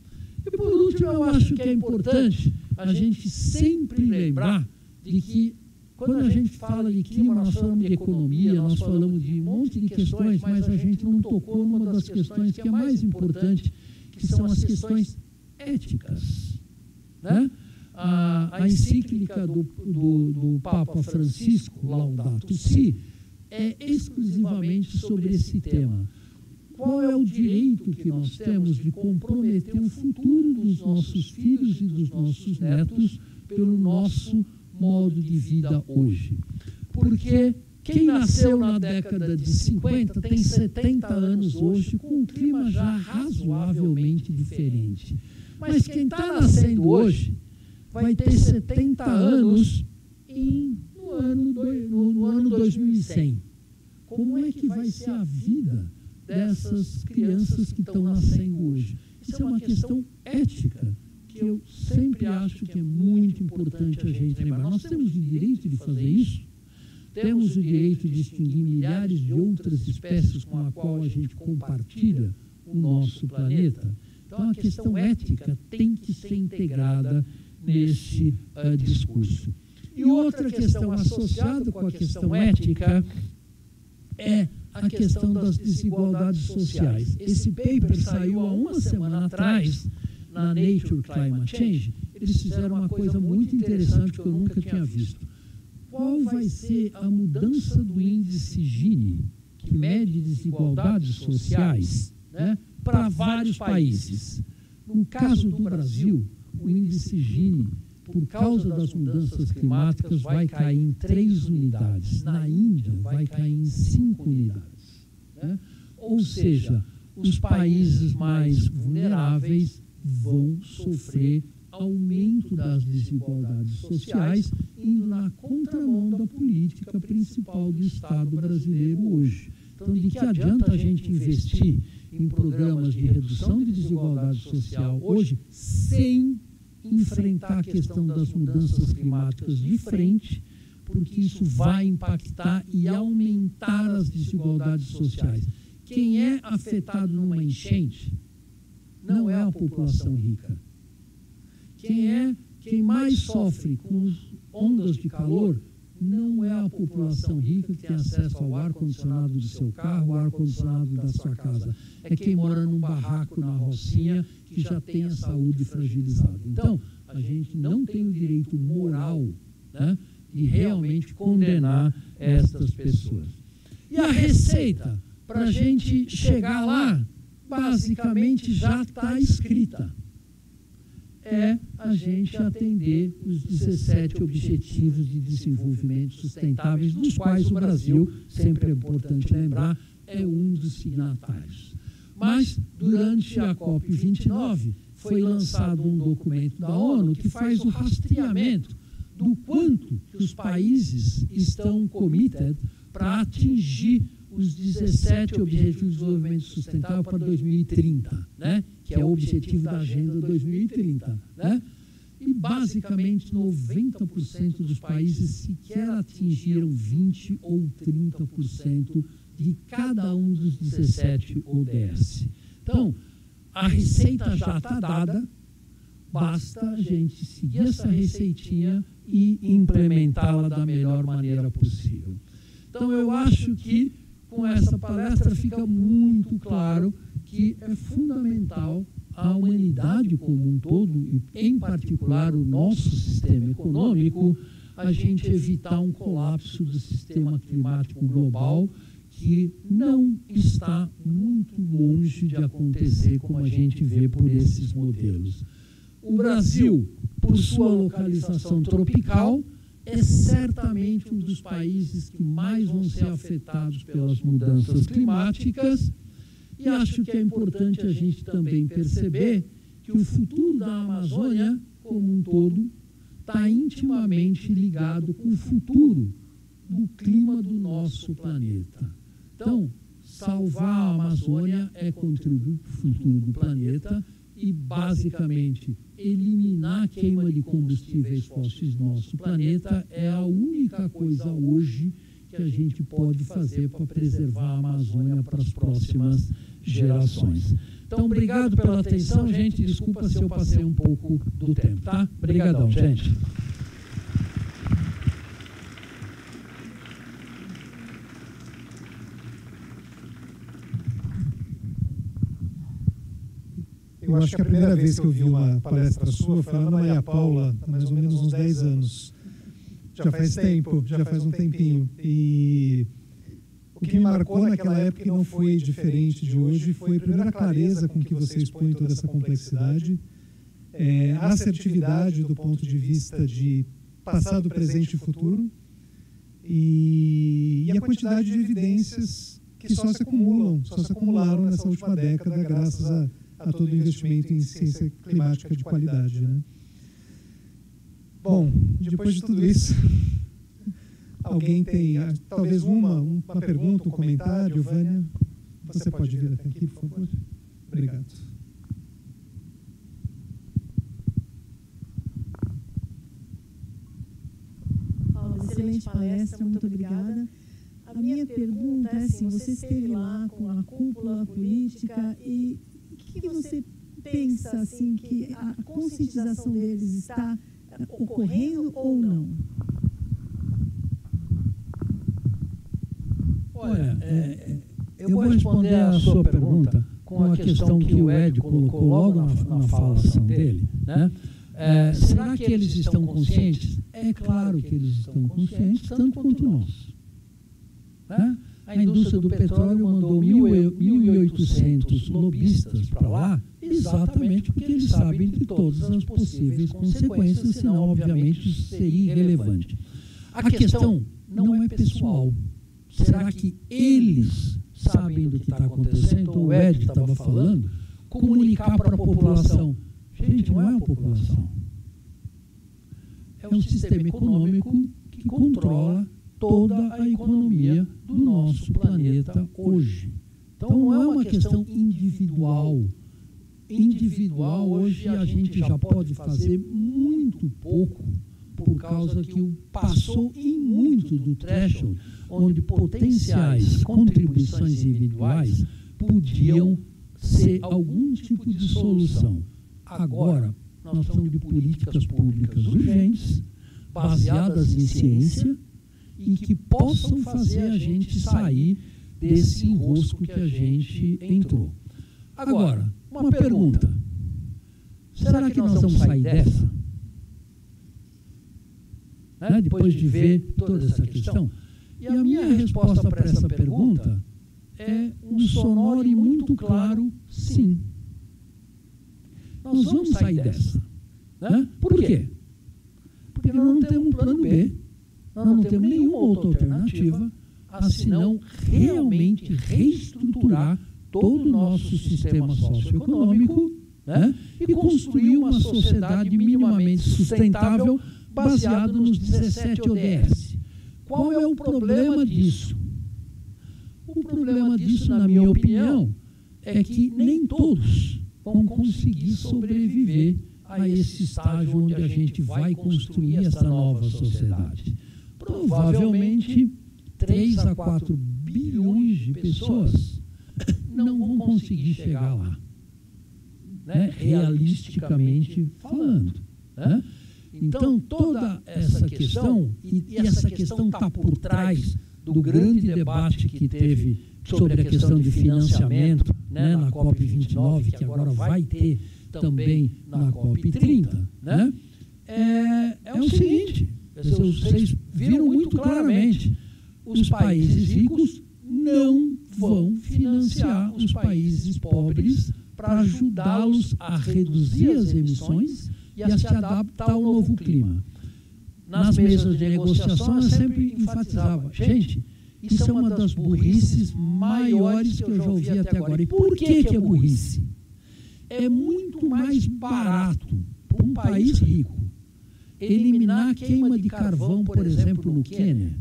E, por último, eu acho que é importante a gente sempre lembrar de que, quando a gente fala de clima, nós falamos de economia, nós falamos de um monte de questões, mas a gente não tocou numa das questões que é mais importante, que são as questões éticas. Né? A encíclica do Papa Francisco, Laudato Si, é exclusivamente sobre esse tema. Qual é o direito que nós temos de comprometer o futuro dos nossos filhos e dos nossos netos pelo nosso modo de vida hoje? Porque quem nasceu na década de 50 tem 70 anos hoje, com um clima já razoavelmente diferente. Mas quem está nascendo hoje vai ter 70 anos no ano 2100. Como é que vai ser a vida dessas crianças que estão nascendo hoje? Isso é uma questão ética que eu sempre acho que é muito importante a gente lembrar. Nós temos o direito de fazer isso, temos o direito de extinguir milhares de outras espécies com a qual a gente compartilha o nosso planeta. Então, a questão ética tem que ser integrada nesse discurso. E outra questão associada com a questão ética é a questão das desigualdades sociais. Esse paper saiu há uma semana atrás na Nature Climate Change. Eles fizeram uma coisa muito interessante que eu nunca tinha visto. Qual vai ser a mudança do índice Gini, que mede desigualdades sociais, né, para vários países? No caso do Brasil, o índice Gini, por causa das mudanças climáticas, vai cair em 3 unidades. Na Índia, vai cair em 5 unidades. Né? Ou seja, os países mais vulneráveis vão sofrer aumento das desigualdades sociais, indo na contramão da política principal do Estado brasileiro hoje. Então, de que adianta a gente investir em programas de redução de desigualdade social hoje, sem enfrentar a questão das mudanças climáticas de frente, porque isso vai impactar e aumentar as desigualdades sociais. Quem é afetado numa enchente não é a população rica. Quem mais sofre com ondas de calor não é a população rica que tem acesso ao ar-condicionado do seu carro, ao ar-condicionado da sua casa. É quem mora num barraco na rocinha, que já tem a saúde fragilizada. Então, a gente não tem o direito moral, né, de realmente condenar estas pessoas. E a receita para a gente chegar lá, basicamente já está escrita. É a gente atender os 17 Objetivos de Desenvolvimento Sustentáveis, dos quais o Brasil, sempre é importante lembrar, é um dos signatários. Mas, durante a COP29, foi lançado um documento da ONU que faz o rastreamento do quanto que os países estão committed para atingir os 17 Objetivos de Desenvolvimento Sustentável para 2030, né? Que é o objetivo da Agenda 2030. Né? E, basicamente, 90% dos países sequer atingiram 20% ou 30% de cada um dos 17 ODS. Então, a receita já está dada, basta a gente seguir essa receitinha e implementá-la da melhor maneira possível. Então, eu acho que com essa palestra fica muito claro que é fundamental a humanidade como um todo, e em particular o nosso sistema econômico, a gente evitar um colapso do sistema climático global que não está muito longe de acontecer, como a gente vê por esses modelos. O Brasil, por sua localização tropical, é certamente um dos países que mais vão ser afetados pelas mudanças climáticas, e acho que é importante a gente também perceber que o futuro da Amazônia, como um todo, está intimamente ligado com o futuro do clima do nosso planeta. Então, salvar a Amazônia é contribuir para o futuro do planeta e, basicamente, eliminar a queima de combustíveis fósseis do nosso planeta é a única coisa hoje que a gente pode fazer para preservar a Amazônia para as próximas gerações. Então, obrigado pela atenção, gente. Desculpa se eu passei um pouco do tempo, tá? Obrigadão, gente. Eu acho que a primeira vez que eu vi uma palestra sua foi lá na Maria Paula, há mais ou menos uns 10 anos. Já faz tempo, já faz um tempinho. E o que me marcou naquela época, e não foi diferente de hoje, foi primeiro a clareza com que você expõe toda essa complexidade, a assertividade do ponto de vista de passado, presente e futuro, e a quantidade de evidências que só se acumularam nessa última década graças a todo o investimento em ciência climática de qualidade, né? Bom, depois de tudo isso, alguém tem talvez uma pergunta, um comentário? Vânia, você pode vir até aqui, por favor? Obrigado. Paulo, excelente palestra, muito obrigada. A minha pergunta é assim, você esteve lá com a cúpula política e o que você pensa assim que a conscientização deles está ocorrendo ou não? Olha, eu vou responder a sua pergunta com a questão que o Ed colocou logo na falação dele, né? Será que eles estão conscientes? É claro que eles estão conscientes, tanto quanto nós. Né? A indústria do petróleo mandou 1.800 lobistas para lá, exatamente porque eles sabem de todas as possíveis consequências, senão, obviamente, isso seria irrelevante. A questão não é pessoal. Será que eles sabem do que está acontecendo? O Ed estava falando, comunicar para a população. Gente, não é a população. É um sistema econômico que controla toda a economia do nosso planeta hoje. Então, não é uma questão individual. Individual, hoje, a gente já pode fazer muito pouco, por causa que passou em muito do threshold, onde potenciais contribuições individuais podiam ser algum tipo de solução. Agora, nós precisamos de políticas públicas urgentes, baseadas em ciência, e que possam fazer a gente sair desse enrosco que a gente entrou. Agora, uma pergunta. Será que nós vamos sair dessa? Né? Depois de ver toda essa questão? E a minha resposta para essa pergunta é um sonoro e muito claro sim. Nós vamos sair dessa. Né? Por quê? Porque nós não temos um plano B, nós não temos nenhuma outra alternativa, senão realmente reestruturar todo o nosso sistema socioeconômico, né? E construir uma sociedade minimamente sustentável, baseado nos 17 ODS. Qual é o problema disso? O problema disso, na minha opinião, é que nem todos vão conseguir sobreviver a esse estágio onde a gente vai construir essa nova sociedade. Provavelmente, 3 a 4 bilhões de pessoas não vão conseguir chegar lá, né? Realisticamente falando, né? Então, toda essa questão, e essa questão está por trás do grande debate que teve sobre a questão de financiamento, né, na COP29, que agora vai ter também na COP30, né? É o seguinte, vocês viram muito claramente, os países ricos não vão financiar os países pobres para ajudá-los a reduzir as emissões e a se adaptar ao novo clima. Nas mesas de negociação, eu sempre enfatizava, gente, isso é uma das burrices maiores que eu já ouvi até agora. E por que é burrice? É muito mais barato para um país rico eliminar a queima de carvão, por exemplo, no Quênia,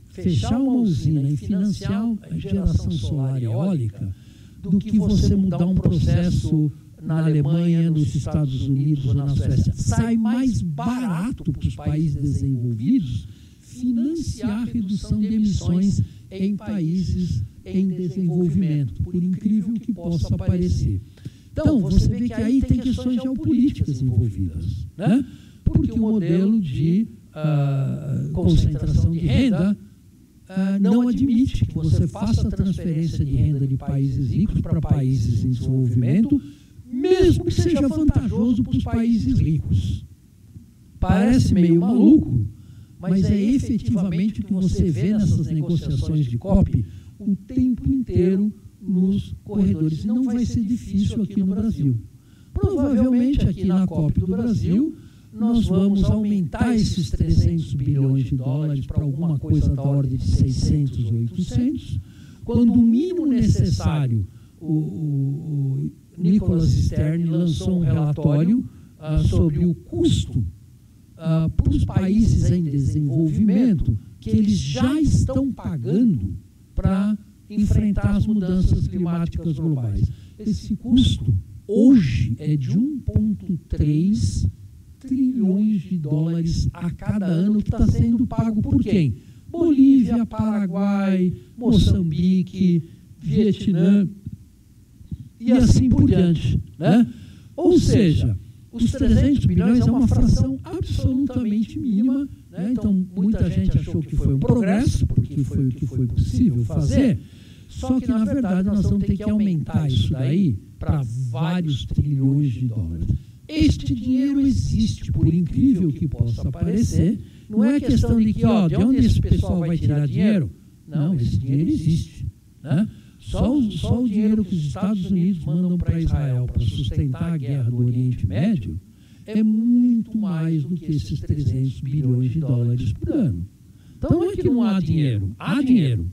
fechar uma usina e financiar a geração solar e eólica, do que você mudar um processo na Alemanha, nos Estados Unidos ou na Suécia. Sai mais barato para os países desenvolvidos financiar a redução de emissões em países em desenvolvimento, por incrível que possa parecer. Então, você vê que aí tem questões geopolíticas envolvidas, né? Porque o modelo de concentração de renda não admite que você faça a transferência de renda de países ricos para países em desenvolvimento, mesmo que seja vantajoso para os países ricos. Parece meio maluco, mas é efetivamente o que você vê nessas negociações de COP o tempo inteiro nos corredores. E não vai ser difícil aqui no Brasil. Provavelmente aqui na COP do Brasil, nós vamos aumentar esses 300 bilhões de dólares para alguma coisa da ordem de 600 ou 800, quando o mínimo necessário, o Nicholas Stern lançou um relatório sobre o custo para os países em desenvolvimento que eles já estão pagando para enfrentar as mudanças climáticas globais. Esse custo hoje é de 1,3 trilhões de dólares a cada ano, que está sendo pago por quem? Bolívia, Paraguai, Moçambique, Vietnã e assim por diante, né? Ou seja, os 300 bilhões é uma fração absolutamente mínima, né? Então, muita gente achou que foi um progresso, porque foi o que foi possível fazer, só que, na verdade, nós vamos ter que aumentar isso daí para vários trilhões de dólares. Este dinheiro existe, por incrível que possa parecer. Não é questão de que, de onde esse pessoal vai tirar dinheiro? Não, esse dinheiro existe, né? Só o dinheiro que os Estados Unidos mandam para Israel para sustentar a guerra do Oriente Médio é muito mais do que esses 300 bilhões de dólares por ano. Então não é que não há dinheiro, há dinheiro.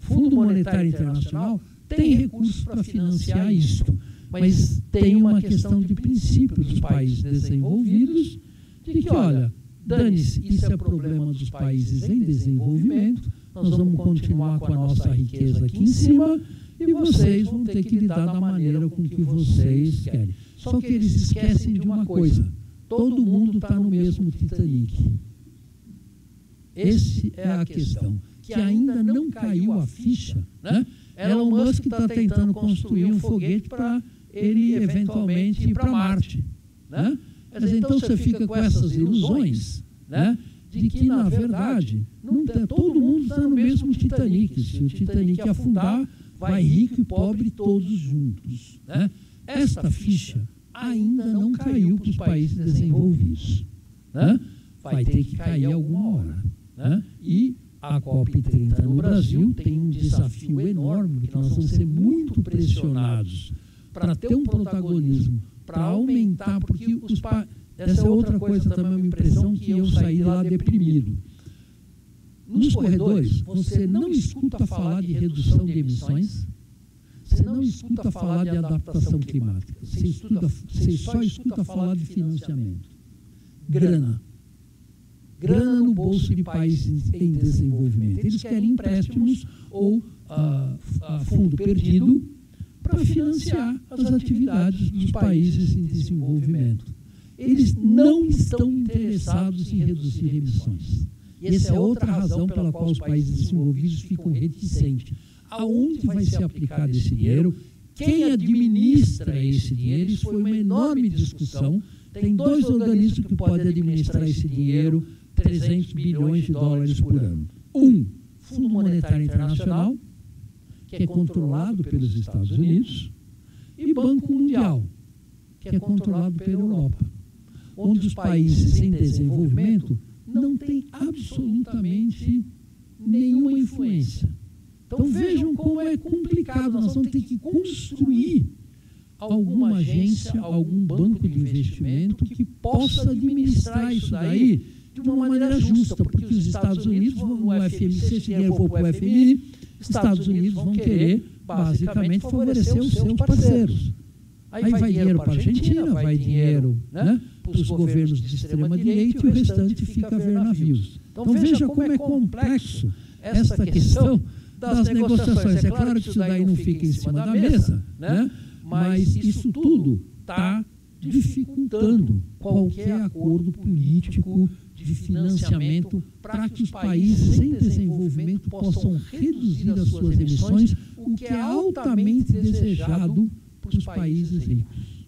O Fundo Monetário Internacional tem recursos para financiar isto, mas tem uma questão de princípio dos países desenvolvidos, de que, olha, dane-se, isso é problema dos países em desenvolvimento, nós vamos continuar com a nossa riqueza aqui em cima e vocês vão ter que lidar da maneira com que vocês querem. Só que eles esquecem de uma coisa, todo mundo está no mesmo Titanic. Essa é a questão, que ainda não caiu a ficha, né? Elon Musk está tentando construir um foguete para ele eventualmente ir para Marte, né? Mas então você fica com essas ilusões, né, de que, na verdade, todo mundo está no mesmo Titanic. Se o Titanic afundar, vai rico e pobre todos juntos, né? Esta ficha ainda não caiu para os países desenvolvidos, né? Vai ter que cair alguma hora, né? E a COP30 no Brasil tem um desafio enorme, porque nós vamos ser muito pressionados para ter um protagonismo, para aumentar, porque essa é outra coisa também, uma impressão que eu saí de lá deprimido. Nos corredores, você não escuta falar de redução de emissões, você não escuta falar de adaptação climática, você só escuta falar de financiamento, grana. grana no bolso de países em desenvolvimento. Eles querem empréstimos ou fundo perdido para financiar as atividades dos países em desenvolvimento. Eles não estão interessados em reduzir emissões. E essa é outra razão pela qual os países desenvolvidos ficam reticentes. Aonde vai ser aplicado esse dinheiro? Quem administra esse dinheiro? Isso foi uma enorme discussão. Tem 2 organismos que podem administrar esse dinheiro, 300 bilhões de dólares por ano. Fundo Monetário Internacional, que é controlado pelos Estados Unidos, e Banco Mundial, que é controlado pela Europa, onde os países em desenvolvimento não têm absolutamente nenhuma influência. Então vejam como é complicado, nós vamos ter que construir alguma agência, algum banco de investimento que possa administrar isso daí de uma maneira justa, porque os Estados Unidos vão no FMI, se esse dinheiro for para o FMI, Estados Unidos vão querer, basicamente, favorecer os seus parceiros. Aí vai dinheiro para a Argentina, vai dinheiro, né, para os governos de extrema-direita e o restante fica a ver navios. Então veja como é complexo essa questão das negociações. É claro que isso daí não fica em cima da mesa, né, mas isso tudo está dificultando qualquer acordo político de financiamento para que os países em desenvolvimento possam reduzir as suas emissões, o que é altamente desejado para os países ricos.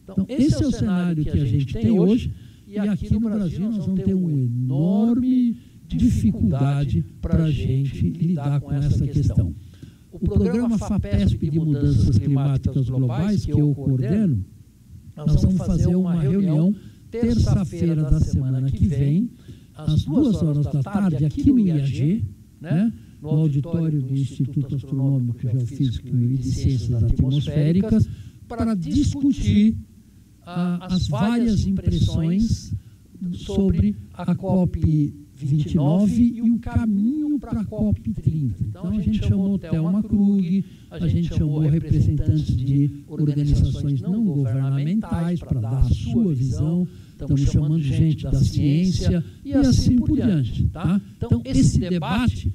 Então, esse é o cenário que a gente tem hoje, e aqui no Brasil nós vamos ter uma enorme dificuldade para a gente lidar com essa questão. O programa FAPESP de Mudanças Climáticas Globais, que eu coordeno, nós vamos fazer uma reunião terça-feira da semana que vem, às 14h, aqui no IAG, né, no auditório do Instituto Astronômico, Geofísico e de Ciências Atmosféricas, para discutir as várias impressões sobre a COP29 e o caminho para a COP30. Então, a gente chamou Thelma Krug, a gente chamou representantes de organizações não governamentais para dar a sua visão, estamos chamando gente da ciência e assim por diante. Tá? Então, esse debate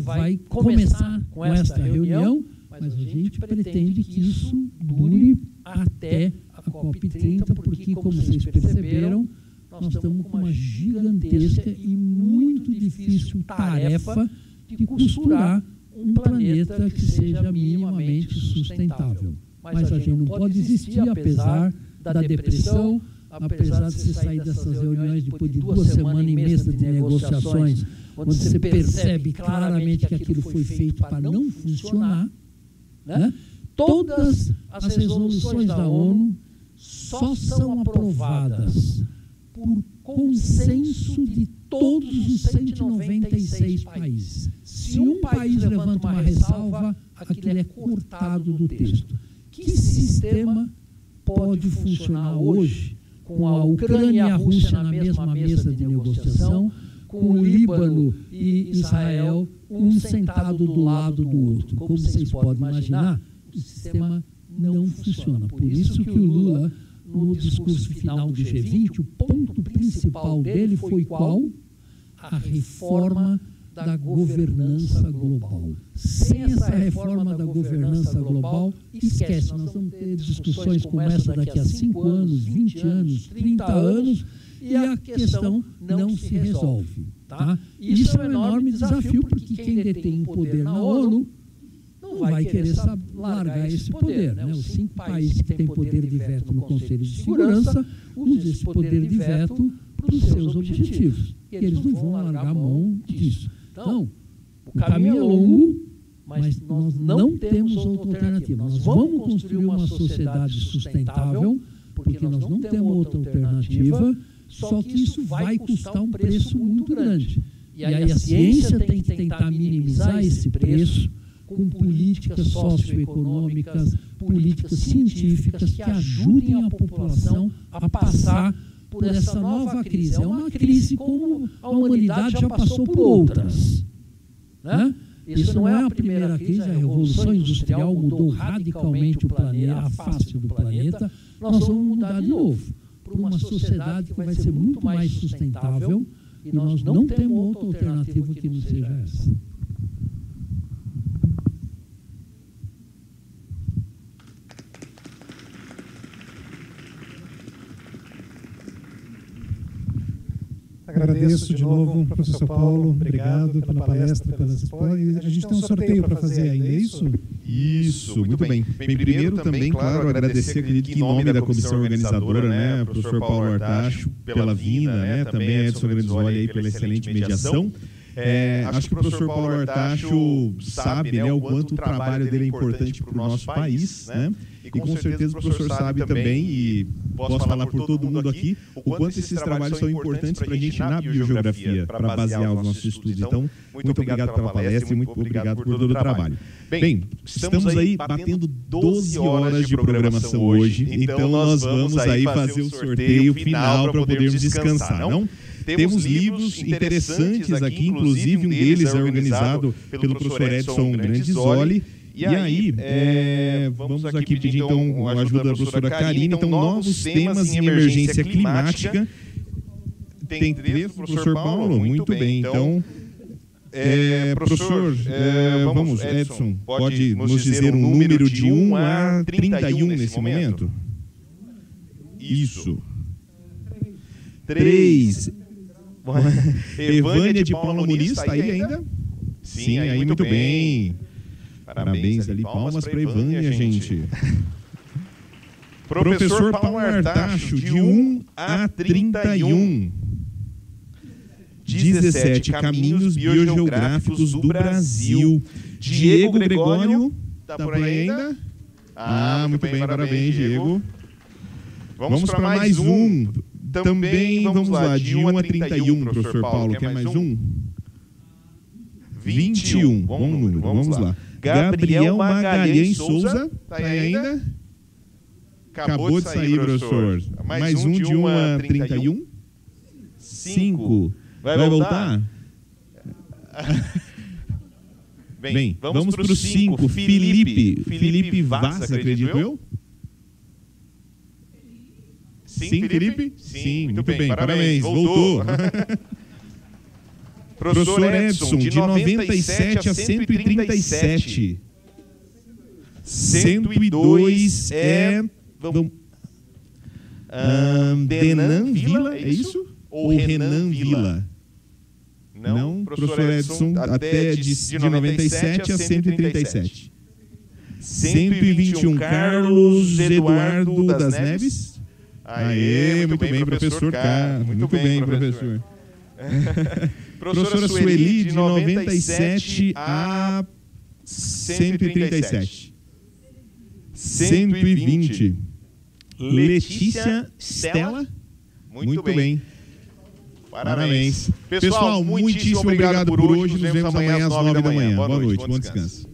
vai começar com esta reunião, mas a gente pretende que isso dure até a COP30, porque, como vocês perceberam, nós estamos com uma gigantesca e muito difícil tarefa de costurar um planeta que seja minimamente sustentável. Mas a gente não pode desistir, apesar da depressão, apesar de você sair dessas reuniões depois de 2 semanas em mesa de negociações, onde você percebe claramente que aquilo foi feito para não funcionar, né? Todas as resoluções da ONU só são aprovadas por consenso de todos os 196 países. Se um país levanta uma ressalva, aquilo é cortado do texto. Que sistema pode funcionar hoje com a Ucrânia e a Rússia na mesma mesa de negociação, com o Líbano e Israel, um sentado do lado do outro? Como vocês podem imaginar, o sistema não funciona. Por isso que o Lula, no discurso final do G20, o ponto principal dele foi qual? A reforma da governança global. Sem essa reforma da governança global, esquece, nós vamos ter discussões como essa daqui a 5 anos, 20 anos, 30 anos, e a questão não se resolve. Tá? Isso é um enorme desafio, porque quem detém poder na ONU não vai querer largar esse poder. Né? Os 5 países que têm poder de veto no Conselho de Segurança usam esse poder de veto para os seus objetivos. E eles não vão largar a mão disso. Então, o caminho é longo, mas nós não temos outra alternativa. Nós vamos construir uma sociedade sustentável, porque nós não temos outra alternativa, só que isso vai custar um preço muito grande. E aí a ciência tem que tentar minimizar esse preço com políticas socioeconômicas, políticas científicas que ajudem a população a passar por essa nova crise. É uma crise como a humanidade já passou por outras. Né? Isso não é a primeira crise, a Revolução Industrial mudou radicalmente o planeta, a face do planeta. Nós vamos mudar de novo. para uma sociedade que vai ser muito mais sustentável, e nós não temos outra alternativa que não seja essa. Agradeço de novo, professor Paulo, obrigado pela palestra, pelas respostas. A gente tem um sorteio para fazer ainda, é isso? Isso, muito bem. Bem, primeiro também, claro, agradecer, acredito que em nome da comissão organizadora, né, professor Paulo Artacho, pela vinda, né, também Edson Grandisoli aí pela excelente mediação. Acho que o professor Paulo Artacho sabe, né, o quanto o trabalho dele é importante para o nosso país, né? E com certeza o professor sabe também, e posso falar por todo mundo aqui, o quanto esses trabalhos são importantes para a gente na biogeografia, para basear os nossos estudos. Então, muito obrigado pela palestra e muito obrigado por todo o trabalho. Bem, estamos aí batendo 12 horas de programação hoje, então nós vamos aí fazer o sorteio final para podermos descansar, não? Temos livros interessantes aqui, inclusive um deles é organizado pelo professor Edson Grandisoli. E aí, vamos aqui pedir então a ajuda da professora Karine. Então, novos temas em emergência climática. Tem texto, professor Paulo? Muito bem, então... professor, vamos, Edson, pode nos dizer um número de 1 a 31 nesse momento? Isso. 3. Evânia de Paula Muniz, está aí ainda? Sim, aí muito bem. Parabéns ali, palmas para Evânia, gente. Professor Paulo Artacho, de 1 a 31. 17 caminhos biogeográficos do Brasil. Diego Gregório, está por aí ainda? Muito bem, parabéns, Diego. Vamos para mais um. Também, vamos lá, de 1 a 31, professor Paulo. Quer mais um? 21, bom número, vamos lá. Gabriel Magalhães Souza, está aí ainda? Acabou de sair, professor. Mais um de 1 a 31? 5. Vai voltar? Bem, vamos para o 5. Felipe Vaz, acredito eu? Sim, Felipe? Sim, muito bem, parabéns, voltou. Professor Edson, de 97 a 137. 102 Denan Vila, é isso? Ou Renan Vila? Não, professor Edson, até de 97 a 137. 121 Carlos Eduardo das Neves. Aê, muito bem, professor K. Muito bem, professor. Professora Sueli, de 97 a 137. 120. Letícia Stella. Muito bem. Parabéns. Pessoal, muitíssimo obrigado por hoje. Nos vemos amanhã às 9 da manhã. Boa noite, bom descanso.